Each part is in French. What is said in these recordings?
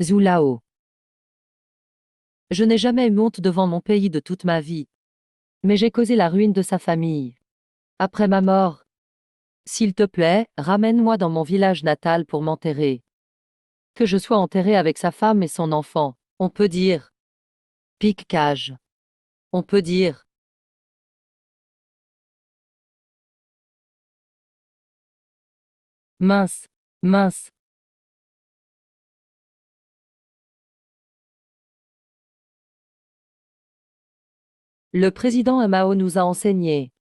Zhu Lao. Je n'ai jamais eu honte devant mon pays de toute ma vie. Mais j'ai causé la ruine de sa famille. Après ma mort, s'il te plaît, ramène-moi dans mon village natal pour m'enterrer. Que je sois enterré avec sa femme et son enfant. On peut dire. Pique-cage. On peut dire. Mince. Mince. Le président Mao nous a enseigné.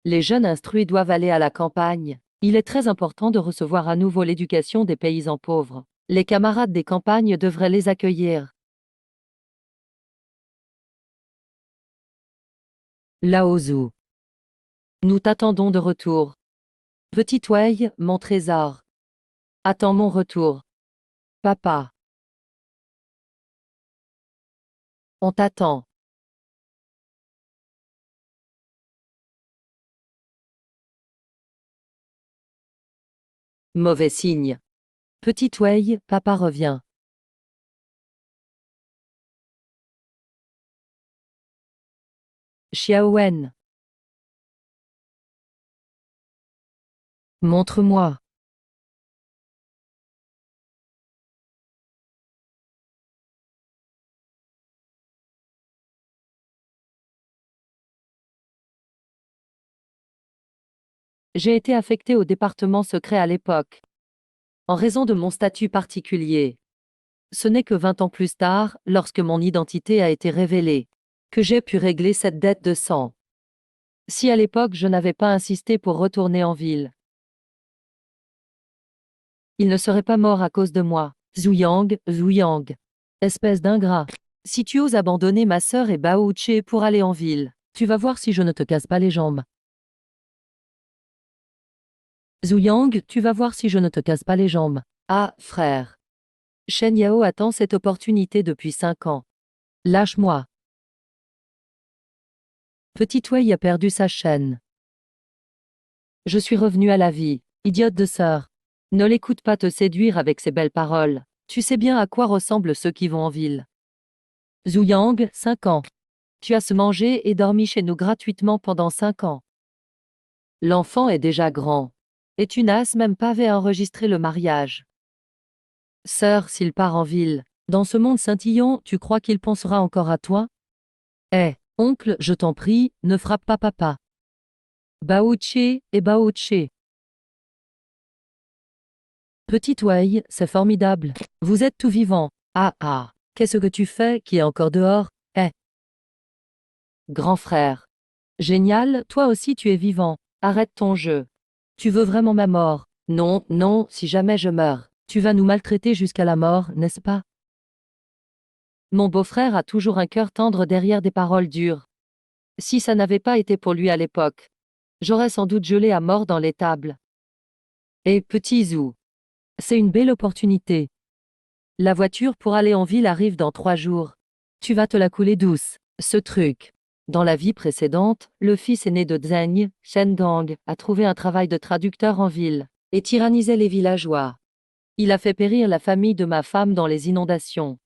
Les jeunes instruits doivent aller à la campagne. Il est très important de recevoir à nouveau l'éducation des paysans pauvres. Les camarades des campagnes devraient les accueillir. Lao Zhu. Nous t'attendons de retour. Petit Wei, mon trésor. Attends mon retour. Papa. On t'attend. Mauvais signe. Petit Wei, papa revient. Xiaowen. Montre-moi. J'ai été affecté au département secret à l'époque. En raison de mon statut particulier. Ce n'est que 20 ans plus tard, lorsque mon identité a été révélée, que j'ai pu régler cette dette de sang. Si à l'époque je n'avais pas insisté pour retourner en ville, il ne serait pas mort à cause de moi. Zhu Yang. Espèce d'ingrat. Si tu oses abandonner ma sœur et Bao Che pour aller en ville, tu vas voir si je ne te casse pas les jambes. Zhu Yang, tu vas voir si je ne te casse pas les jambes. Ah, frère. Shen Yao attend cette opportunité depuis 5 ans. Lâche-moi. Petit Wei a perdu sa chaîne. Je suis revenu à la vie. Idiote de sœur. Ne l'écoute pas te séduire avec ses belles paroles. Tu sais bien à quoi ressemblent ceux qui vont en ville. Zhu Yang, 5 ans. Tu as se mangé et dormi chez nous gratuitement pendant 5 ans. L'enfant est déjà grand. Et tu n'as même pas enregistré le mariage. Sœur, s'il part en ville, dans ce monde scintillant, tu crois qu'il pensera encore à toi? Eh, oncle, je t'en prie, ne frappe pas papa. Bao Che et Bao Che. Petit Wei, c'est formidable. Vous êtes tout vivant. Ah ah, qu'est-ce que tu fais qui est encore dehors? Eh. Grand frère. Génial, toi aussi tu es vivant. Arrête ton jeu. Tu veux vraiment ma mort? Non, non, si jamais je meurs, tu vas nous maltraiter jusqu'à la mort, n'est-ce pas? Mon beau-frère a toujours un cœur tendre derrière des paroles dures. Si ça n'avait pas été pour lui à l'époque, j'aurais sans doute gelé à mort dans l'étable. Et petit Zhu. C'est une belle opportunité. La voiture pour aller en ville arrive dans 3 jours. Tu vas te la couler douce, ce truc. Dans la vie précédente, le fils aîné de Zheng, Shen Dong, a trouvé un travail de traducteur en ville, et tyrannisait les villageois. Il a fait périr la famille de ma femme dans les inondations.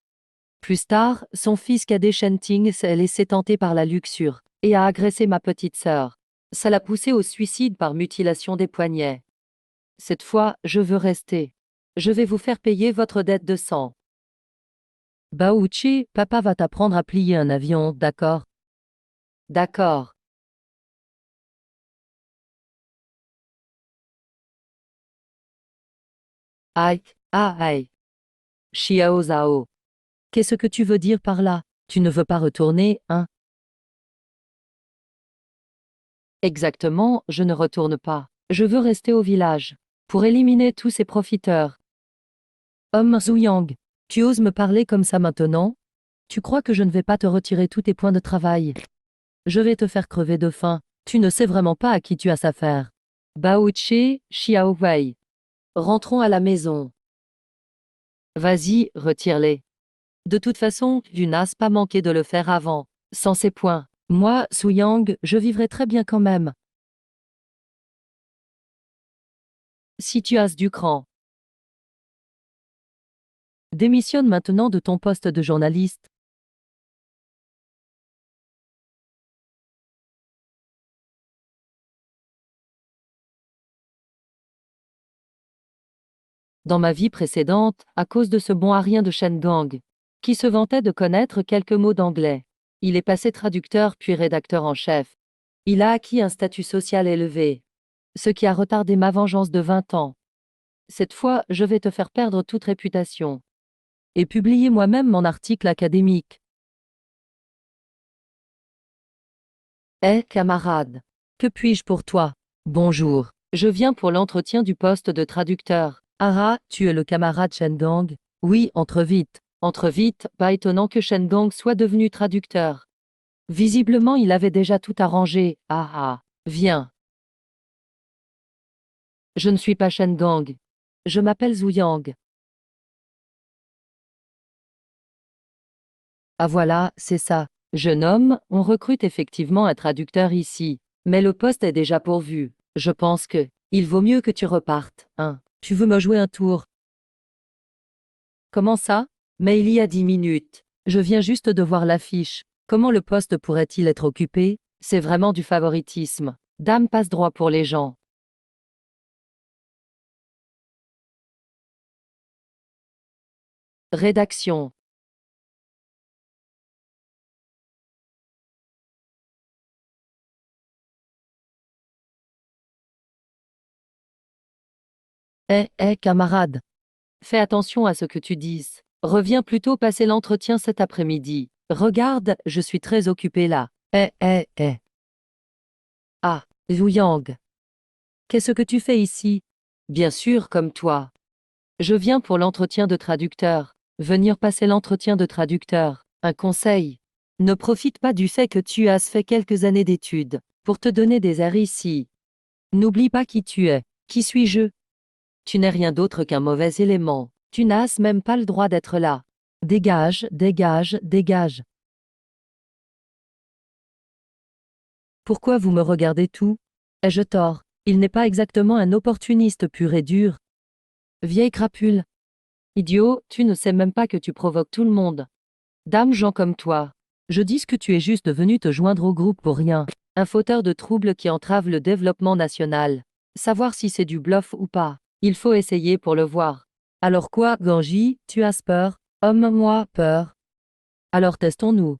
Plus tard, son fils cadet Shen Ting s'est laissé tenter par la luxure, et a agressé ma petite sœur. Ça l'a poussé au suicide par mutilation des poignets. Cette fois, je veux rester. Je vais vous faire payer votre dette de sang. Bao Che, papa va t'apprendre à plier un avion, d'accord? D'accord. Aïe, ah aïe. Xiao Zhao. Qu'est-ce que tu veux dire par là? Tu ne veux pas retourner, hein? Exactement, je ne retourne pas. Je veux rester au village. Pour éliminer tous ces profiteurs. Homme Zuyang. Tu oses me parler comme ça maintenant? Tu crois que je ne vais pas te retirer tous tes points de travail? Je vais te faire crever de faim. Tu ne sais vraiment pas à qui tu as affaire. Bao Che, Xiao Wei. Rentrons à la maison. Vas-y, retire-les. De toute façon, tu n'as pas manqué de le faire avant. Sans ces points. Moi, Su Yang, je vivrai très bien quand même. Si tu as du cran. Démissionne maintenant de ton poste de journaliste. Dans ma vie précédente, à cause de ce bon à rien de Shen Gong, qui se vantait de connaître quelques mots d'anglais, il est passé traducteur puis rédacteur en chef. Il a acquis un statut social élevé, ce qui a retardé ma vengeance de 20 ans. Cette fois, je vais te faire perdre toute réputation. Et publier moi-même mon article académique. Eh, camarade, que puis-je pour toi? Bonjour, je viens pour l'entretien du poste de traducteur. Ah, tu es le camarade Shen Gong? Oui, entre vite. Entre vite, pas étonnant que Shen Gong soit devenu traducteur. Visiblement, il avait déjà tout arrangé. Viens. Je ne suis pas Shen Gong. Je m'appelle Zhu Yang. Ah voilà, c'est ça. Jeune homme, on recrute effectivement un traducteur ici. Mais le poste est déjà pourvu. Je pense que il vaut mieux que tu repartes, hein. Tu veux me jouer un tour? Comment ça? Mais il y a 10 minutes. Je viens juste de voir l'affiche. Comment le poste pourrait-il être occupé? C'est vraiment du favoritisme. Dame passe droit pour les gens. Rédaction. Camarade. Fais attention à ce que tu dises. Reviens plutôt passer l'entretien cet après-midi. Regarde, je suis très occupé là. Ah, Zhu Yang. Qu'est-ce que tu fais ici? Bien sûr, comme toi. Je viens pour l'entretien de traducteur. Venir passer l'entretien de traducteur. Un conseil. Ne profite pas du fait que tu as fait quelques années d'études pour te donner des airs ici. N'oublie pas qui tu es. Qui suis-je? Tu n'es rien d'autre qu'un mauvais élément. Tu n'as même pas le droit d'être là. Dégage, dégage, dégage. Pourquoi vous me regardez tout? Ai-je tort? Il n'est pas exactement un opportuniste pur et dur. Vieille crapule. Idiot, tu ne sais même pas que tu provoques tout le monde. Dame gens comme toi. Je dis que tu es juste venu te joindre au groupe pour rien. Un fauteur de troubles qui entrave le développement national. Savoir si c'est du bluff ou pas. Il faut essayer pour le voir. Alors quoi, Ganji, tu as peur? Homme, moi, peur. Alors testons-nous.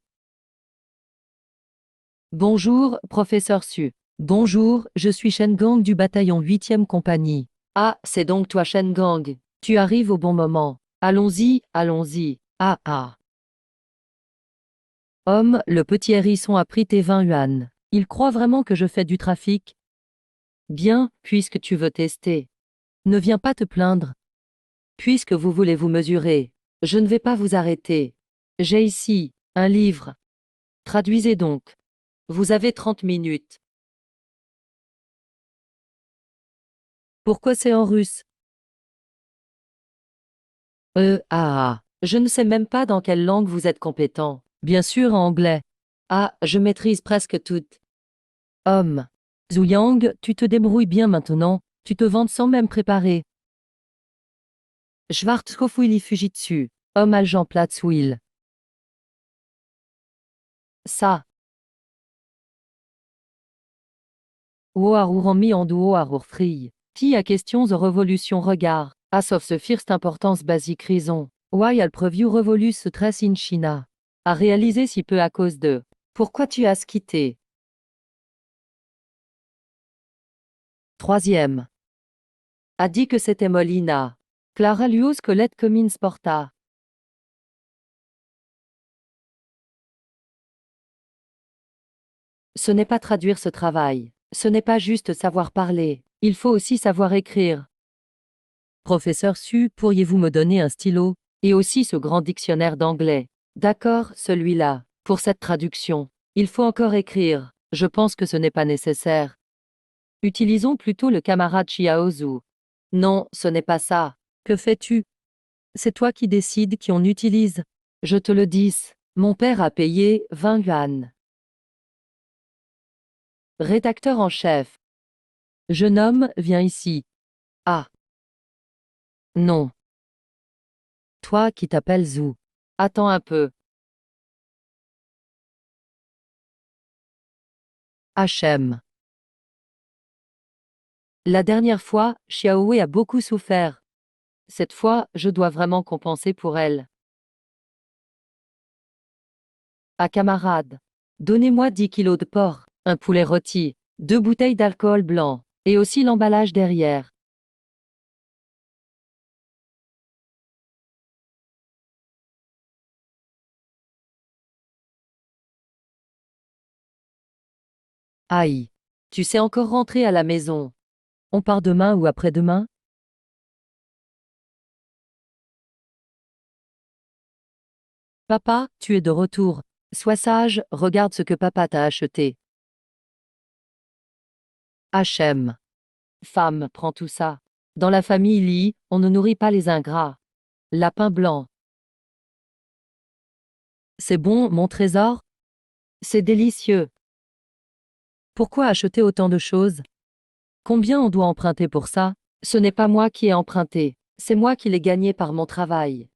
Bonjour, professeur Su. Bonjour, je suis Shen Gang du bataillon 8e compagnie. Ah, c'est donc toi Shen Gang. Tu arrives au bon moment. Allons-y, allons-y. Homme, le petit hérisson a pris tes 20 yuan. Il croit vraiment que je fais du trafic? Bien, puisque tu veux tester. Ne viens pas te plaindre. Puisque vous voulez vous mesurer, je ne vais pas vous arrêter. J'ai ici un livre. Traduisez donc. Vous avez 30 minutes. Pourquoi c'est en russe? Je ne sais même pas dans quelle langue vous êtes compétent. Bien sûr en anglais. Ah, je maîtrise presque toutes. Homme. Zhu Yang, tu te débrouilles bien maintenant, tu te vantes sans même préparer. Schwarzkopfwili Fujitsu. Homme Aljan Platzwil. Ça. Oarurami en duo arurfri. Qui a questions de révolution regard. As of the first importance basique raison. Why al preview revolus stress in China. A réalisé si peu à cause de. Pourquoi tu as quitté? Troisième. A dit que c'était Molina. Clara Luos Colette Comines Porta. Ce n'est pas traduire ce travail. Ce n'est pas juste savoir parler. Il faut aussi savoir écrire. Professeur Su, pourriez-vous me donner un stylo? Et aussi ce grand dictionnaire d'anglais. D'accord, celui-là. Pour cette traduction. Il faut encore écrire. Je pense que ce n'est pas nécessaire. Utilisons plutôt le camarade Chiaozu. Non, ce n'est pas ça. Que fais-tu? C'est toi qui décides qui on utilise. Je te le dis. Mon père a payé 20 yuan. Rédacteur en chef. Jeune homme, viens ici. Ah. Non. toi qui t'appelles Zou. Attends un peu. HM. La dernière fois, Xiaohui a beaucoup souffert. Cette fois, je dois vraiment compenser pour elle. À camarade. Donnez-moi 10 kilos de porc, un poulet rôti, 2 bouteilles d'alcool blanc, et aussi l'emballage derrière. Aïe. Tu sais encore rentrer à la maison. On part demain ou après-demain? Papa, tu es de retour. Sois sage, regarde ce que papa t'a acheté. HM. Femme, prends tout ça. Dans la famille Li, on ne nourrit pas les ingrats. Lapin blanc. C'est bon, mon trésor? C'est délicieux. Pourquoi acheter autant de choses? Combien on doit emprunter pour ça? Ce n'est pas moi qui ai emprunté, c'est moi qui l'ai gagné par mon travail.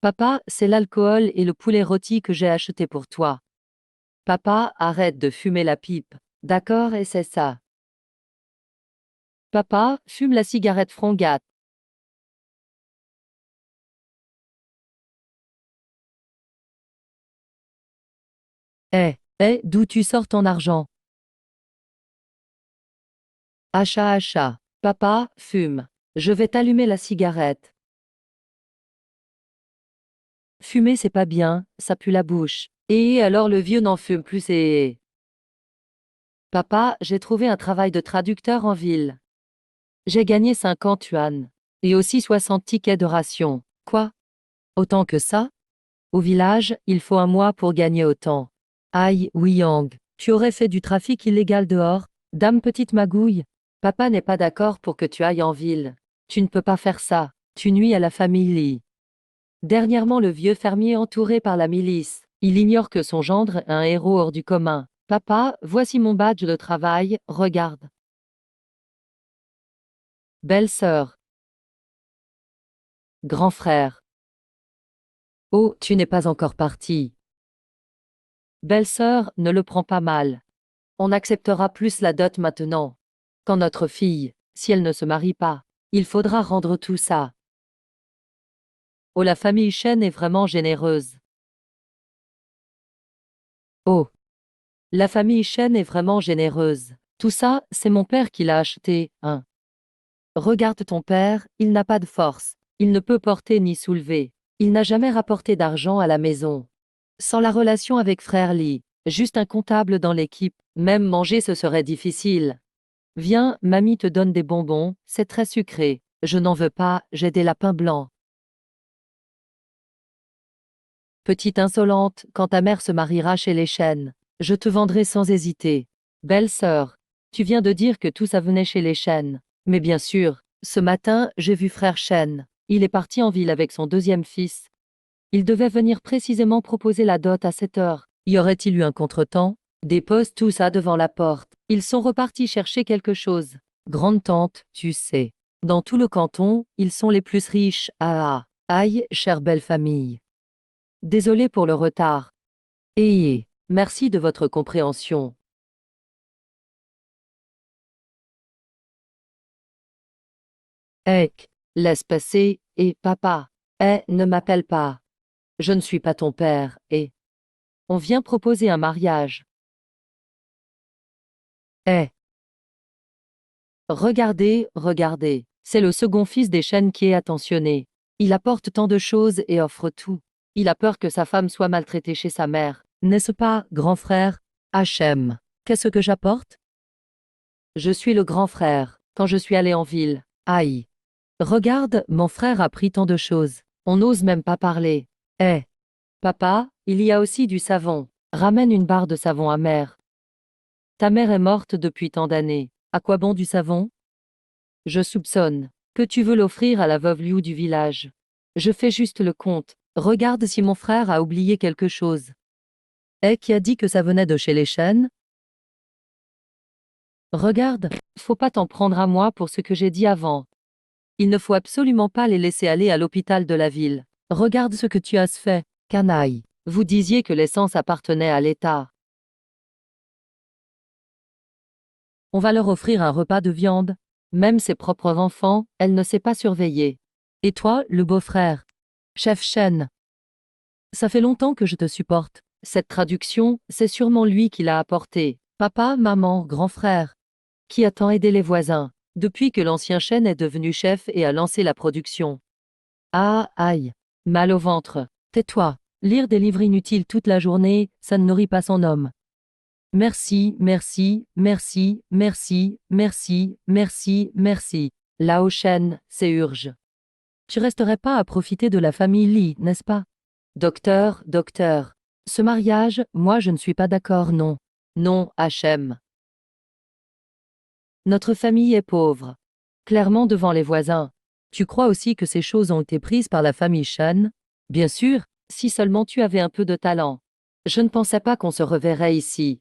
Papa, c'est l'alcool et le poulet rôti que j'ai acheté pour toi. Papa, arrête de fumer la pipe. D'accord, et c'est ça. Papa, fume la cigarette frongate. D'où tu sors ton argent? Achat. Papa, fume. Je vais t'allumer la cigarette. Fumer, c'est pas bien, ça pue la bouche. Et alors le vieux n'en fume plus et... Papa, j'ai trouvé un travail de traducteur en ville. J'ai gagné 50 yuan. Et aussi 60 tickets de ration. Quoi? Autant que ça? Au village, il faut un mois pour gagner autant. Aïe, Yang, tu aurais fait du trafic illégal dehors, dame petite magouille. Papa n'est pas d'accord pour que tu ailles en ville. Tu ne peux pas faire ça. Tu nuis à la famille Li. Dernièrement, le vieux fermier entouré par la milice. Il ignore que son gendre est un héros hors du commun. Papa, voici mon badge de travail, regarde. Belle-sœur. Grand frère. Oh, tu n'es pas encore parti. Belle-sœur, ne le prends pas mal. On acceptera plus la dot maintenant. Quand notre fille, si elle ne se marie pas, il faudra rendre tout ça. Oh, la famille Chen est vraiment généreuse. Oh, la famille Chen est vraiment généreuse. Tout ça, c'est mon père qui l'a acheté, hein. Regarde ton père, il n'a pas de force. Il ne peut porter ni soulever. Il n'a jamais rapporté d'argent à la maison. Sans la relation avec frère Li, juste un comptable dans l'équipe, même manger ce serait difficile. Viens, mamie te donne des bonbons, c'est très sucré. Je n'en veux pas, j'ai des lapins blancs. Petite insolente, quand ta mère se mariera chez les Chen, je te vendrai sans hésiter. Belle-sœur, tu viens de dire que tout ça venait chez les Chen. Mais bien sûr, ce matin, j'ai vu frère Chen. Il est parti en ville avec son deuxième fils. Il devait venir précisément proposer la dot à 7 heures. Y aurait-il eu un contretemps? Dépose tout ça devant la porte. Ils sont repartis chercher quelque chose. Grande-tante, tu sais. Dans tout le canton, ils sont les plus riches. Ah ah. Aïe, chère belle famille. Désolé pour le retard. Et merci de votre compréhension. Laisse passer, et papa. Ne m'appelle pas. Je ne suis pas ton père, et on vient proposer un mariage. Regardez, c'est le second fils des Chen qui est attentionné. Il apporte tant de choses et offre tout. Il a peur que sa femme soit maltraitée chez sa mère. N'est-ce pas, grand frère? HM. Qu'est-ce que j'apporte? Je suis le grand frère, quand je suis allé en ville. Aïe. Regarde, mon frère a pris tant de choses. On n'ose même pas parler. Papa, il y a aussi du savon. Ramène une barre de savon amer. Ta mère est morte depuis tant d'années. À quoi bon du savon? Je soupçonne que tu veux l'offrir à la veuve Liu du village. Je fais juste le compte. Regarde si mon frère a oublié quelque chose. Qui a dit que ça venait de chez les Chen? Regarde, faut pas t'en prendre à moi pour ce que j'ai dit avant. Il ne faut absolument pas les laisser aller à l'hôpital de la ville. Regarde ce que tu as fait, canaille. Vous disiez que l'essence appartenait à l'État. On va leur offrir un repas de viande. Même ses propres enfants, elle ne sait pas surveiller. Et toi, le beau-frère? Chef Chen. Ça fait longtemps que je te supporte. Cette traduction, c'est sûrement lui qui l'a apportée. Papa, maman, grand frère. Qui a tant aidé les voisins, depuis que l'ancien Chen est devenu chef et a lancé la production. Ah, aïe. Mal au ventre. Tais-toi. Lire des livres inutiles toute la journée, ça ne nourrit pas son homme. Merci, merci, merci, merci, merci, merci, merci. Lao Shen, c'est urge. Tu resterais pas à profiter de la famille Li, n'est-ce pas? Docteur, docteur. Ce mariage, moi je ne suis pas d'accord, non. Non, Hachem. Notre famille est pauvre. Clairement devant les voisins. Tu crois aussi que ces choses ont été prises par la famille Shen? Bien sûr, si seulement tu avais un peu de talent. Je ne pensais pas qu'on se reverrait ici.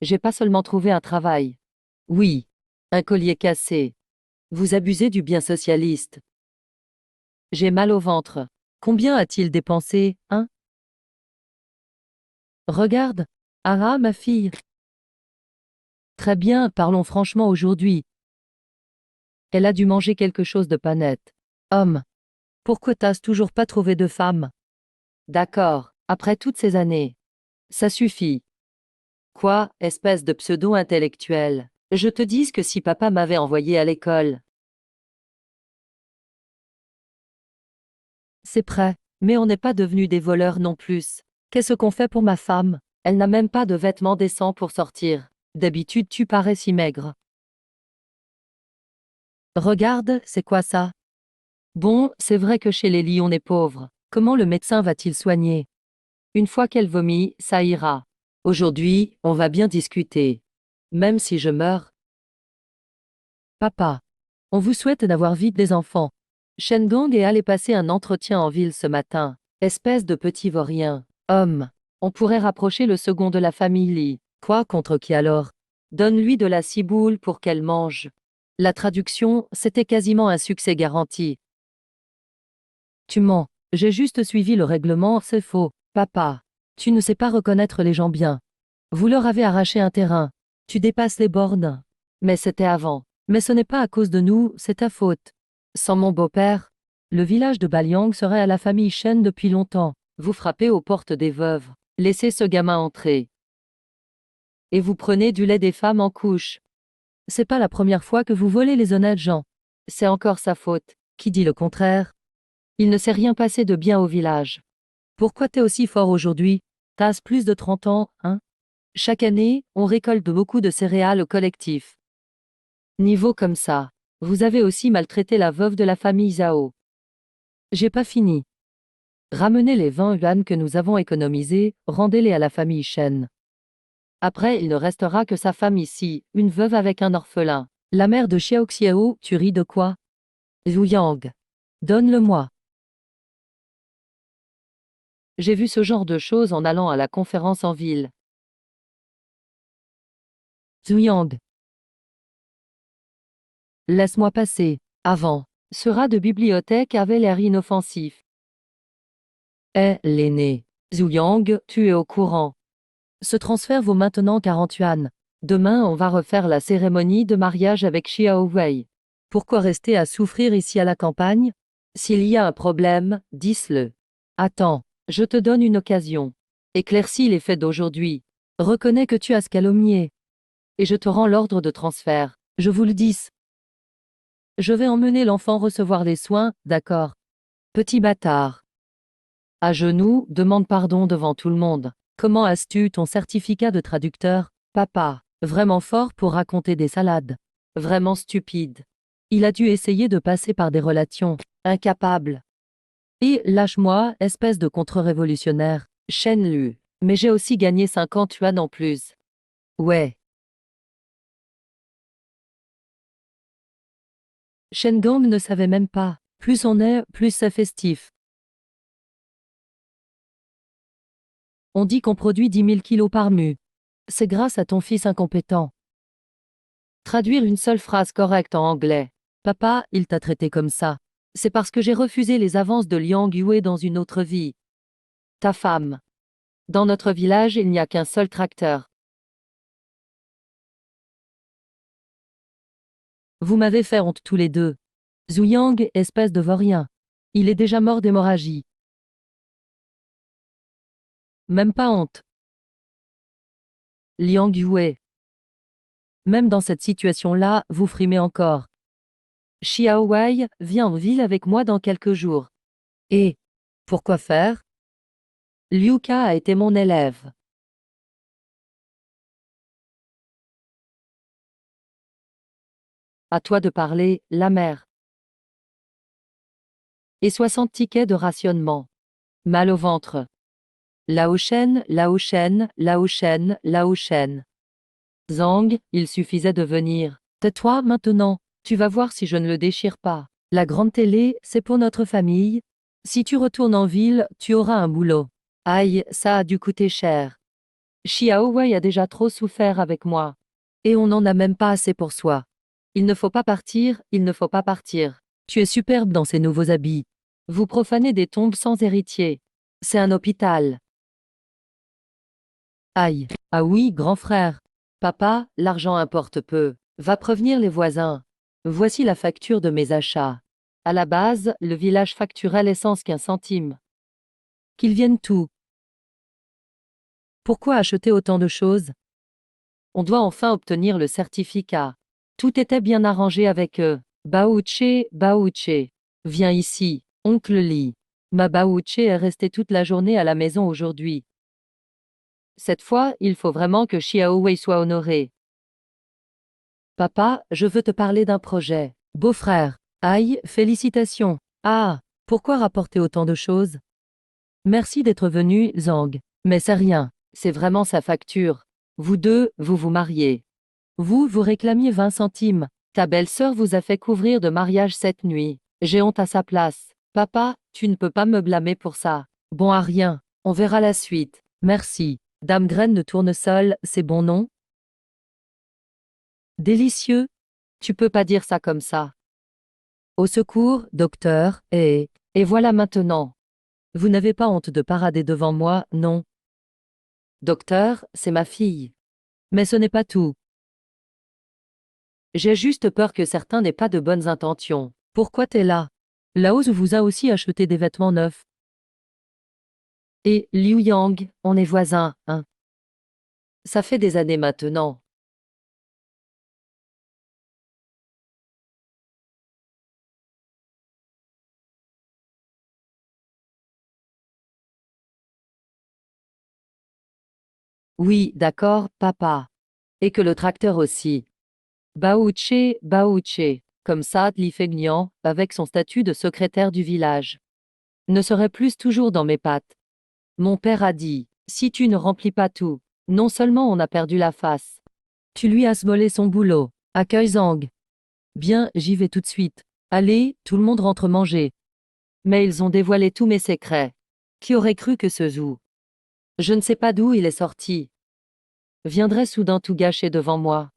J'ai pas seulement trouvé un travail. Oui. Un collier cassé. Vous abusez du bien socialiste. J'ai mal au ventre. Combien a-t-il dépensé, hein? Regarde. Ah, ma fille. Très bien, parlons franchement aujourd'hui. Elle a dû manger quelque chose de pas net. Homme. Pourquoi t'as toujours pas trouvé de femme? D'accord, après toutes ces années. Ça suffit. Quoi, espèce de pseudo-intellectuel? Je te dis que si papa m'avait envoyé à l'école. C'est prêt, mais on n'est pas devenus des voleurs non plus. Qu'est-ce qu'on fait pour ma femme? Elle n'a même pas de vêtements décents pour sortir. D'habitude tu parais si maigre. Regarde, c'est quoi ça? Bon, c'est vrai que chez les lits on est pauvre. Comment le médecin va-t-il soigner? Une fois qu'elle vomit, ça ira. Aujourd'hui, on va bien discuter. Même si je meurs. Papa. On vous souhaite d'avoir vite des enfants. Shen-Gong est allé passer un entretien en ville ce matin. Espèce de petit vaurien. Homme. On pourrait rapprocher le second de la famille Li. Quoi contre qui alors? Donne-lui de la ciboule pour qu'elle mange. La traduction, c'était quasiment un succès garanti. Tu mens. J'ai juste suivi le règlement, c'est faux. Papa. Tu ne sais pas reconnaître les gens bien. Vous leur avez arraché un terrain. Tu dépasses les bornes. Mais c'était avant. Mais ce n'est pas à cause de nous, c'est ta faute. Sans mon beau-père, le village de Baliang serait à la famille Shen depuis longtemps. Vous frappez aux portes des veuves. Laissez ce gamin entrer. Et vous prenez du lait des femmes en couche. C'est pas la première fois que vous volez les honnêtes gens. C'est encore sa faute. Qui dit le contraire? Il ne s'est rien passé de bien au village. Pourquoi t'es aussi fort aujourd'hui? T'as plus de 30 ans, hein? Chaque année, on récolte beaucoup de céréales au collectif. Niveau comme ça. Vous avez aussi maltraité la veuve de la famille Zhao. J'ai pas fini. Ramenez les 20 yuan que nous avons économisés, rendez-les à la famille Shen. Après, il ne restera que sa femme ici, une veuve avec un orphelin. La mère de Xiaoxiao, tu ris de quoi? Zhu Yang. Donne-le-moi. J'ai vu ce genre de choses en allant à la conférence en ville. Zhu Yang. Laisse-moi passer. Avant. Ce rat de bibliothèque avait l'air inoffensif. Eh, l'aîné. Zhu Yang, tu es au courant. Ce transfert vaut maintenant 40 yuan. Demain, on va refaire la cérémonie de mariage avec Xiao Wei. Pourquoi rester à souffrir ici à la campagne? S'il y a un problème, dis-le. Attends, je te donne une occasion. Éclaircis les faits d'aujourd'hui. Reconnais que tu as calomnié. Et je te rends l'ordre de transfert. Je vous le dis. Je vais emmener l'enfant recevoir les soins, d'accord? Petit bâtard. À genoux, demande pardon devant tout le monde. Comment as-tu ton certificat de traducteur, papa? Vraiment fort pour raconter des salades. Vraiment stupide. Il a dû essayer de passer par des relations. Incapable. Et lâche-moi, espèce de contre-révolutionnaire. Shen Lu. Mais j'ai aussi gagné 50 yuan en plus. Ouais. Shen Gong ne savait même pas. Plus on est, plus c'est festif. On dit qu'on produit 10 000 kilos par mu. C'est grâce à ton fils incompétent. Traduire une seule phrase correcte en anglais. Papa, il t'a traité comme ça. C'est parce que j'ai refusé les avances de Liang Yue dans une autre vie. Ta femme. Dans notre village, il n'y a qu'un seul tracteur. Vous m'avez fait honte tous les deux. Zhu Yang, espèce de vaurien. Il est déjà mort d'hémorragie. Même pas honte. Liang Yue. Même dans cette situation-là, vous frimez encore. Xiao Wei, viens en ville avec moi dans quelques jours. Et pourquoi faire? Liu Ka a été mon élève. À toi de parler, la mère. Et 60 tickets de rationnement. Mal au ventre. Lao Shen, Lao Shen, Lao Shen, Lao Shen. Zhang, il suffisait de venir. Tais-toi maintenant, tu vas voir si je ne le déchire pas. La grande télé, c'est pour notre famille. Si tu retournes en ville, tu auras un boulot. Aïe, ça a dû coûter cher. Xiao Wei a déjà trop souffert avec moi. Et on n'en a même pas assez pour soi. Il ne faut pas partir, il ne faut pas partir. Tu es superbe dans ces nouveaux habits. Vous profanez des tombes sans héritier. C'est un hôpital. Aïe. Ah oui, grand frère. Papa, l'argent importe peu. Va prévenir les voisins. Voici la facture de mes achats. À la base, le village facturait l'essence qu'1 centime. Qu'ils viennent tout. Pourquoi acheter autant de choses? On doit enfin obtenir le certificat. Tout était bien arrangé avec eux. Baouché, Baouché. Viens ici, oncle Li. Ma Baouché est restée toute la journée à la maison aujourd'hui. Cette fois, il faut vraiment que Xiao Wei soit honoré. Papa, je veux te parler d'un projet. Beau-frère. Aïe, félicitations. Ah, pourquoi rapporter autant de choses? Merci d'être venu, Zhang. Mais c'est rien, c'est vraiment sa facture. Vous deux, vous vous mariez. Vous réclamiez 20 centimes. Ta belle-sœur vous a fait couvrir de mariage cette nuit. J'ai honte à sa place. Papa, tu ne peux pas me blâmer pour ça. Bon à rien. On verra la suite. Merci. Dame Graine de Tournesol, c'est bon nom? Délicieux? Tu peux pas dire ça comme ça. Au secours, docteur, et voilà maintenant. Vous n'avez pas honte de parader devant moi, non? Docteur, c'est ma fille. Mais ce n'est pas tout. J'ai juste peur que certains n'aient pas de bonnes intentions. Pourquoi t'es là? Laos vous a aussi acheté des vêtements neufs. Et Liu Yang, on est voisins, hein? Ça fait des années maintenant. Oui, d'accord, papa. Et que le tracteur aussi. Baouché, Baouché. Comme ça, Li Fengnian, avec son statut de secrétaire du village, ne serait plus toujours dans mes pattes. Mon père a dit, si tu ne remplis pas tout, non seulement on a perdu la face, tu lui as volé son boulot. Accueille Zhang. Bien, j'y vais tout de suite. Allez, tout le monde rentre manger. Mais ils ont dévoilé tous mes secrets. Qui aurait cru que ce Zhou? Je ne sais pas d'où il est sorti. Viendrait soudain tout gâcher devant moi.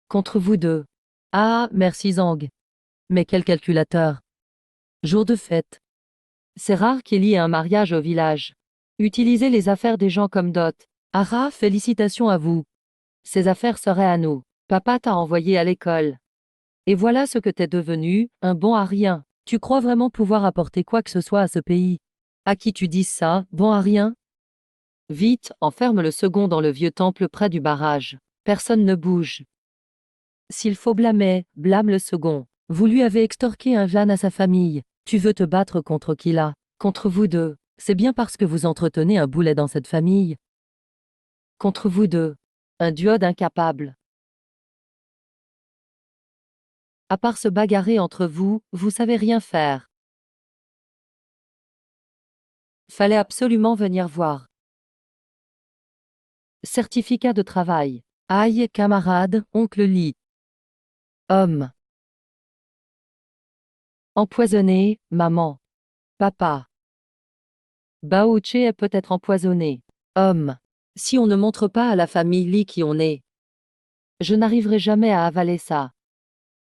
Contre vous deux. Ah, merci Zhang. Mais quel calculateur. Jour de fête. C'est rare qu'il y ait un mariage au village. Utilisez les affaires des gens comme dot. Ah, félicitations à vous. Ces affaires seraient à nous. Papa t'a envoyé à l'école. Et voilà ce que t'es devenu, un bon à rien. Tu crois vraiment pouvoir apporter quoi que ce soit à ce pays? À qui tu dis ça, bon à rien? Vite, enferme le second dans le vieux temple près du barrage. Personne ne bouge. S'il faut blâmer, blâme le second. Vous lui avez extorqué un Jeanne à sa famille. Tu veux te battre contre qui là? Contre vous deux. C'est bien parce que vous entretenez un boulet dans cette famille. Contre vous deux. Un duode incapable. À part se bagarrer entre vous, vous savez rien faire. Fallait absolument venir voir. Certificat de travail. Aïe, camarade, oncle Li. Homme. Empoisonné, maman. Papa. Baoche est peut-être empoisonné. Homme. Si on ne montre pas à la famille Li qui on est, je n'arriverai jamais à avaler ça.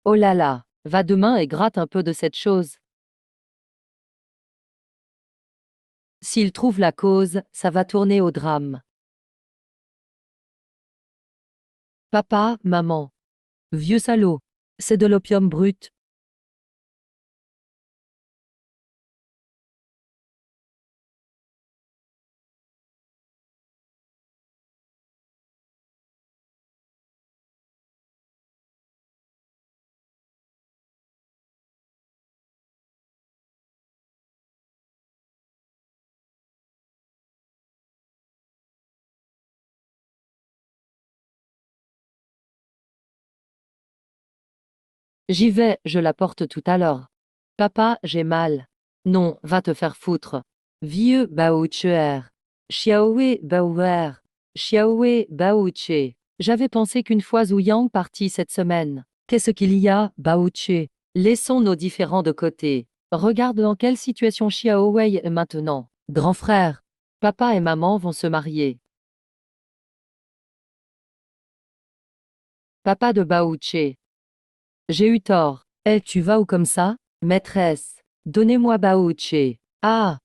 Oh là là. Va demain et gratte un peu de cette chose. S'il trouve la cause, ça va tourner au drame. Papa, maman. Vieux salaud. C'est de l'opium brut. J'y vais, je la porte tout à l'heure. Papa, j'ai mal. Non, va te faire foutre. Vieux baoucher. Xiaowe baouer. Xiaowe baouche. J'avais pensé qu'une fois Zhu Yang parti cette semaine. Qu'est-ce qu'il y a, baouche? Laissons nos différends de côté. Regarde dans quelle situation Xiao Wei est maintenant. Grand frère. Papa et maman vont se marier. Papa de baouche. J'ai eu tort. Eh, tu vas où comme ça? Maîtresse. Donnez-moi baouche. Ah!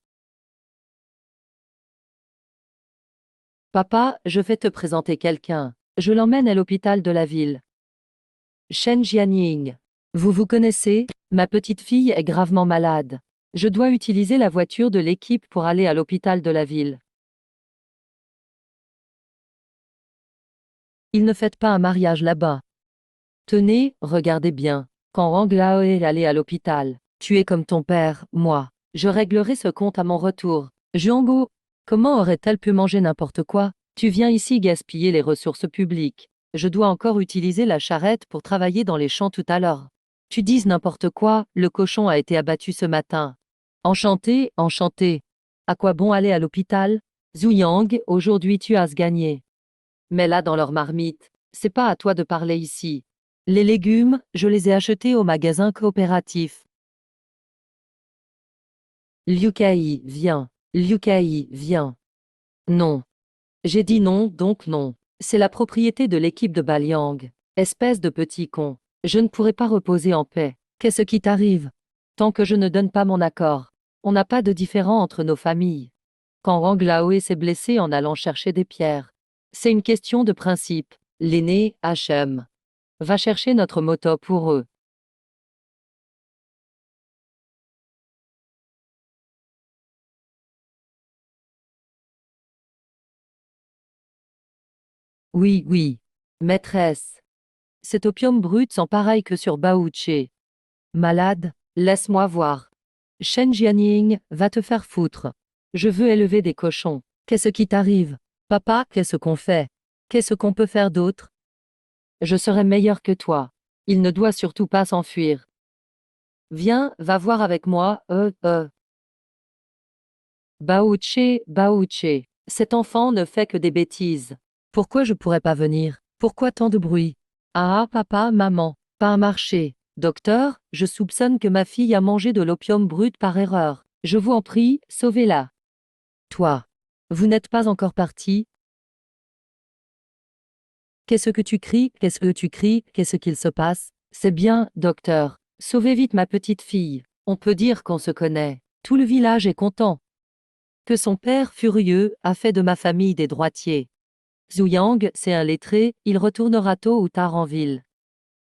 Papa, je vais te présenter quelqu'un. Je l'emmène à l'hôpital de la ville. Shen Jianying. Vous vous connaissez? Ma petite fille est gravement malade. Je dois utiliser la voiture de l'équipe pour aller à l'hôpital de la ville. Ils ne fêtent pas un mariage là-bas. Tenez, regardez bien. Quand Wang Lao est allé à l'hôpital, tu es comme ton père, moi. Je réglerai ce compte à mon retour. Jianggu, comment aurait-elle pu manger n'importe quoi? Tu viens ici gaspiller les ressources publiques. Je dois encore utiliser la charrette pour travailler dans les champs tout à l'heure. Tu dises n'importe quoi, le cochon a été abattu ce matin. Enchanté, enchanté. À quoi bon aller à l'hôpital? Zhu Yang, aujourd'hui tu as gagné. Mais là dans leur marmite, c'est pas à toi de parler ici. Les légumes, je les ai achetés au magasin coopératif. Liu Kai, viens. Liu Kai, viens. Non. J'ai dit non, donc non. C'est la propriété de l'équipe de Baliang. Espèce de petit con. Je ne pourrai pas reposer en paix. Qu'est-ce qui t'arrive? Tant que je ne donne pas mon accord. On n'a pas de différend entre nos familles. Quand Wang Laoe s'est blessé en allant chercher des pierres. C'est une question de principe. L'aîné, HM. Va chercher notre moto pour eux. Oui, oui. Maîtresse. Cet opium brut sent pareil que sur Baouché. Malade, laisse-moi voir. Shen Jianying, va te faire foutre. Je veux élever des cochons. Qu'est-ce qui t'arrive? Papa, qu'est-ce qu'on fait? Qu'est-ce qu'on peut faire d'autre? Je serai meilleur que toi. Il ne doit surtout pas s'enfuir. Viens, va voir avec moi, Baouché, Baouché. Cet enfant ne fait que des bêtises. Pourquoi je pourrais pas venir? Pourquoi tant de bruit? Ah, papa, maman. Pas un marché. Docteur, je soupçonne que ma fille a mangé de l'opium brut par erreur. Je vous en prie, sauvez-la. Toi. Vous n'êtes pas encore parti? Qu'est-ce que tu cries? Qu'est-ce que tu cries? Qu'est-ce qu'il se passe? C'est bien, docteur. Sauvez vite ma petite fille. On peut dire qu'on se connaît. Tout le village est content. Que son père, furieux, a fait de ma famille des droitiers. Zhu Yang, c'est un lettré, il retournera tôt ou tard en ville.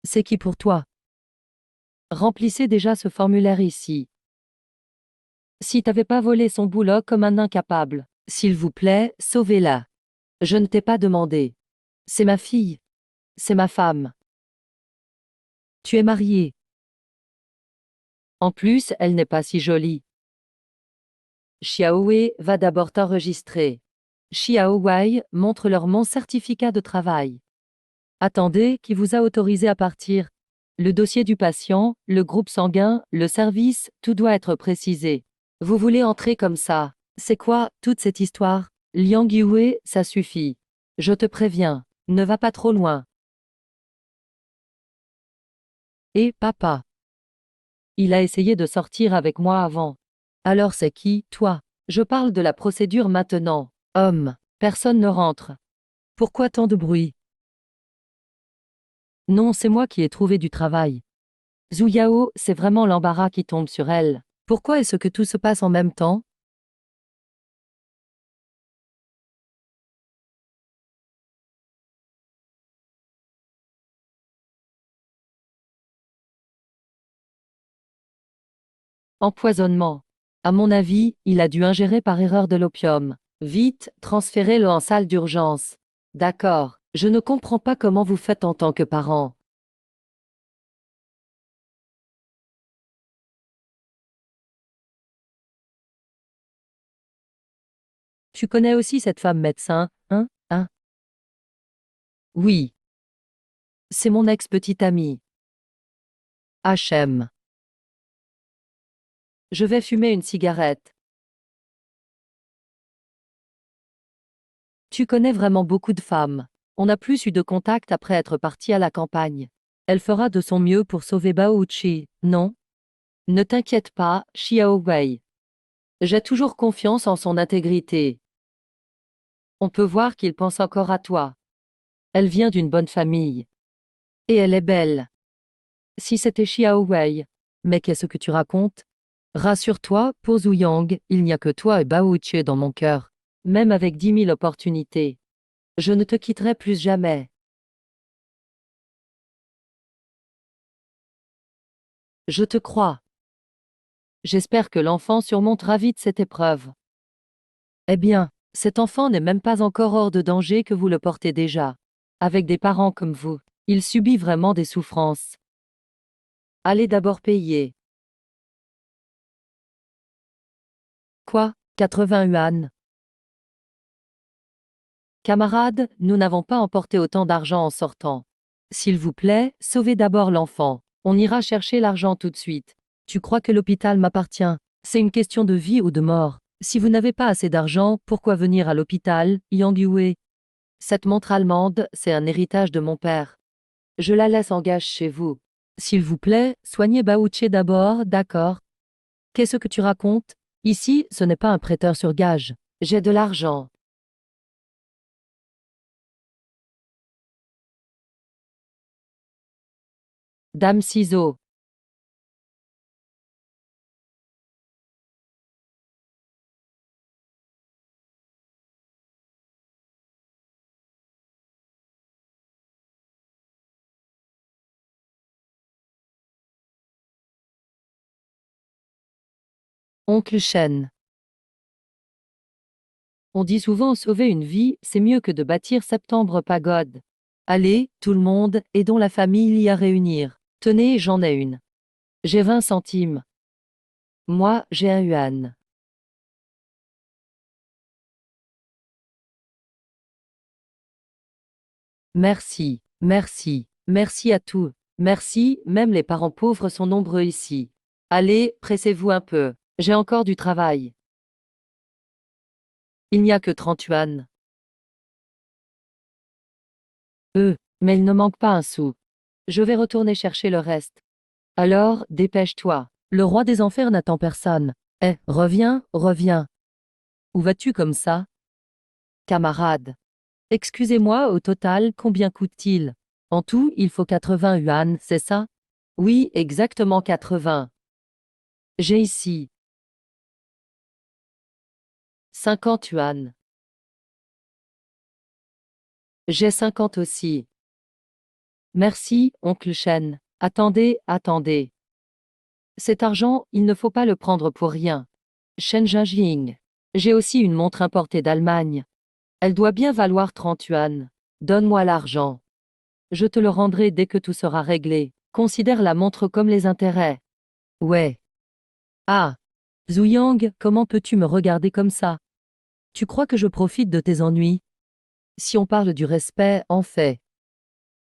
C'est qui pour toi? Remplissez déjà ce formulaire ici. Si t'avais pas volé son boulot comme un incapable, s'il vous plaît, sauvez-la. Je ne t'ai pas demandé. C'est ma fille. C'est ma femme. Tu es marié. En plus, elle n'est pas si jolie. Xiaowei va d'abord t'enregistrer. Xiaowei montre leur mon certificat de travail. Attendez, qui vous a autorisé à partir? Le dossier du patient, le groupe sanguin, le service, tout doit être précisé. Vous voulez entrer comme ça? C'est quoi, toute cette histoire? Liang Yue, ça suffit. Je te préviens, ne va pas trop loin. Et papa. Il a essayé de sortir avec moi avant. Alors c'est qui, toi? Je parle de la procédure maintenant. Homme. Personne ne rentre. Pourquoi tant de bruit? Non, c'est moi qui ai trouvé du travail. Zhu Yao, c'est vraiment l'embarras qui tombe sur elle. Pourquoi est-ce que tout se passe en même temps? Empoisonnement. À mon avis, il a dû ingérer par erreur de l'opium. Vite, transférez-le en salle d'urgence. D'accord, je ne comprends pas comment vous faites en tant que parent. Tu connais aussi cette femme médecin, hein? Hein? Oui, c'est mon ex-petite amie. HM. Je vais fumer une cigarette. Tu connais vraiment beaucoup de femmes. On n'a plus eu de contact après être parti à la campagne. Elle fera de son mieux pour sauver Baouchi, non? Ne t'inquiète pas, Xiao Wei. J'ai toujours confiance en son intégrité. On peut voir qu'il pense encore à toi. Elle vient d'une bonne famille. Et elle est belle. Si c'était Xiao Wei. Mais qu'est-ce que tu racontes? Rassure-toi, pour Zhu Yang, il n'y a que toi et Baouchi dans mon cœur. Même avec 10 000 opportunités. Je ne te quitterai plus jamais. Je te crois. J'espère que l'enfant surmontera vite cette épreuve. Eh bien, cet enfant n'est même pas encore hors de danger que vous le portez déjà. Avec des parents comme vous, il subit vraiment des souffrances. Allez d'abord payer. Quoi? 80 yuan. Camarades, nous n'avons pas emporté autant d'argent en sortant. S'il vous plaît, sauvez d'abord l'enfant. On ira chercher l'argent tout de suite. Tu crois que l'hôpital m'appartient? C'est une question de vie ou de mort. Si vous n'avez pas assez d'argent, pourquoi venir à l'hôpital, Yang Yue? Cette montre allemande, c'est un héritage de mon père. Je la laisse en gage chez vous. S'il vous plaît, soignez Baouche d'abord, d'accord? Qu'est-ce que tu racontes? Ici, ce n'est pas un prêteur sur gage. J'ai de l'argent. Dame Ciseaux. Oncle Chen. On dit souvent sauver une vie, c'est mieux que de bâtir septembre pagode. Allez, tout le monde, aidons la famille y à réunir. Tenez, j'en ai une. J'ai 20 centimes. Moi, j'ai un yuan. Merci, merci, merci à tous. Merci, même les parents pauvres sont nombreux ici. Allez, pressez-vous un peu. J'ai encore du travail. Il n'y a que 30 yuan. Mais il ne manque pas un sou. Je vais retourner chercher le reste. Alors, dépêche-toi. Le roi des enfers n'attend personne. Eh, reviens, reviens. Où vas-tu comme ça? Camarade. Excusez-moi, au total, combien coûte-t-il? En tout, il faut 80 yuan, c'est ça? Oui, exactement 80. J'ai ici 50 yuan. J'ai 50 aussi. Merci, oncle Chen. Attendez, attendez. Cet argent, il ne faut pas le prendre pour rien. Shen Jinjing. J'ai aussi une montre importée d'Allemagne. Elle doit bien valoir 30 yuan. Donne-moi l'argent. Je te le rendrai dès que tout sera réglé. Considère la montre comme les intérêts. Ouais. Ah. Zhu Yang, comment peux-tu me regarder comme ça? Tu crois que je profite de tes ennuis? Si on parle du respect, en fait.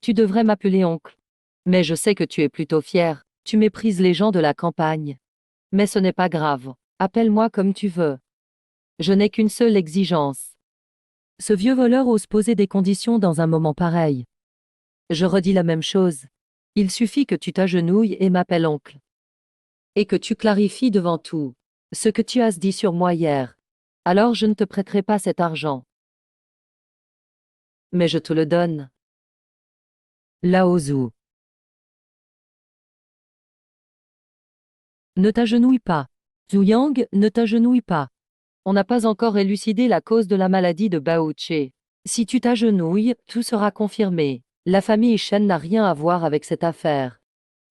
Tu devrais m'appeler oncle. Mais je sais que tu es plutôt fier. Tu méprises les gens de la campagne. Mais ce n'est pas grave. Appelle-moi comme tu veux. Je n'ai qu'une seule exigence. Ce vieux voleur ose poser des conditions dans un moment pareil. Je redis la même chose. Il suffit que tu t'agenouilles et m'appelles oncle. Et que tu clarifies devant tout ce que tu as dit sur moi hier. Alors je ne te prêterai pas cet argent. Mais je te le donne. Lao Zhu. Ne t'agenouille pas. Zhu Yang, ne t'agenouille pas. On n'a pas encore élucidé la cause de la maladie de Bao Che. Si tu t'agenouilles, tout sera confirmé. La famille Shen n'a rien à voir avec cette affaire.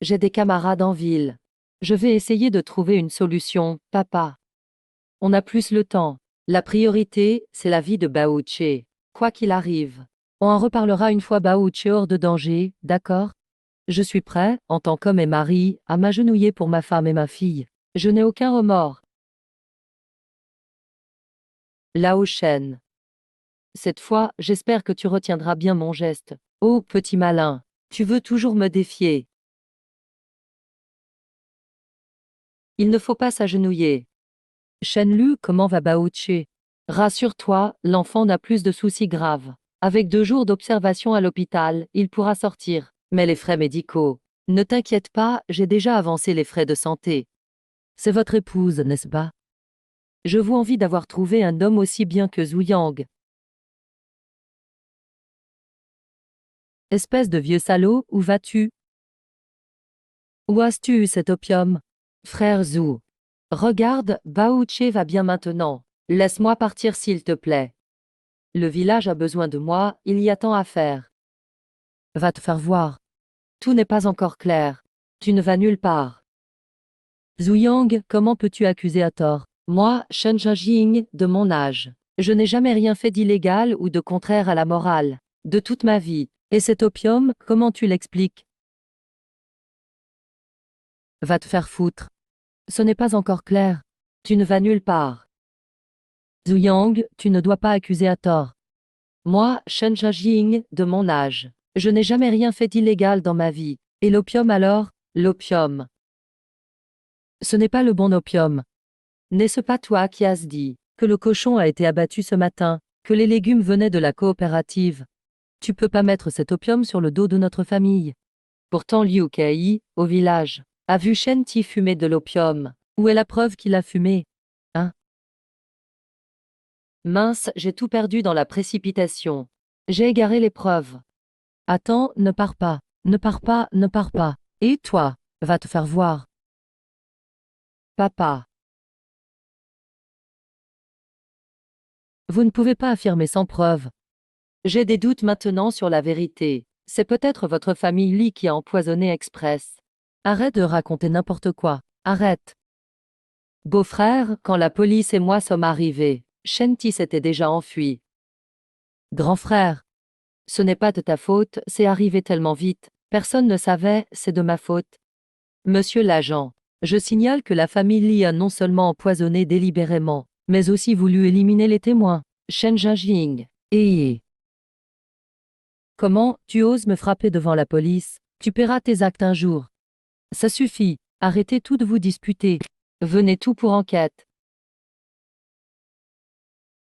J'ai des camarades en ville. Je vais essayer de trouver une solution, papa. On a plus le temps. La priorité, c'est la vie de Bao Che. Quoi qu'il arrive. On en reparlera une fois Bao Che hors de danger, d'accord? Je suis prêt, en tant qu'homme et mari, à m'agenouiller pour ma femme et ma fille. Je n'ai aucun remords. Lao Shen. Cette fois, j'espère que tu retiendras bien mon geste. Oh, petit malin, tu veux toujours me défier. Il ne faut pas s'agenouiller. Shen Lu, comment va Bao Che? Rassure-toi, l'enfant n'a plus de soucis graves. Avec 2 jours d'observation à l'hôpital, il pourra sortir. Mais les frais médicaux. Ne t'inquiète pas, j'ai déjà avancé les frais de santé. C'est votre épouse, n'est-ce pas? Je vous envie d'avoir trouvé un homme aussi bien que Zhu Yang. Espèce de vieux salaud, où vas-tu? Où as-tu eu cet opium? Frère Zhu. Regarde, Bao Che va bien maintenant. Laisse-moi partir s'il te plaît. Le village a besoin de moi, il y a tant à faire. Va te faire voir. Tout n'est pas encore clair. Tu ne vas nulle part. Zhu Yang, comment peux-tu accuser à tort? Moi, Shen Zhajing, de mon âge. Je n'ai jamais rien fait d'illégal ou de contraire à la morale. De toute ma vie. Et cet opium, comment tu l'expliques? Va te faire foutre. Ce n'est pas encore clair. Tu ne vas nulle part. Zhu Yang, tu ne dois pas accuser à tort. Moi, Shen Zhajing, de mon âge. Je n'ai jamais rien fait d'illégal dans ma vie. Et l'opium alors? L'opium. Ce n'est pas le bon opium. N'est-ce pas toi qui as dit que le cochon a été abattu ce matin, que les légumes venaient de la coopérative? Tu peux pas mettre cet opium sur le dos de notre famille. Pourtant Liu Kai, au village, a vu Shen Ti fumer de l'opium. Où est la preuve qu'il a fumé? Hein? Mince, j'ai tout perdu dans la précipitation. J'ai égaré les preuves. Attends, ne pars pas. Ne pars pas, ne pars pas. Et toi, va te faire voir. Papa. Vous ne pouvez pas affirmer sans preuve. J'ai des doutes maintenant sur la vérité. C'est peut-être votre famille Li qui a empoisonné Express. Arrête de raconter n'importe quoi. Arrête. Beau-frère, quand la police et moi sommes arrivés, Shen Ti s'était déjà enfui. Grand frère. Ce n'est pas de ta faute, c'est arrivé tellement vite. Personne ne savait, c'est de ma faute. Monsieur l'agent, je signale que la famille Li a non seulement empoisonné délibérément, mais aussi voulu éliminer les témoins. Shen Zhajing. Et comment, tu oses me frapper devant la police? Tu paieras tes actes un jour. Ça suffit, arrêtez tout de vous disputer. Venez tout pour enquête.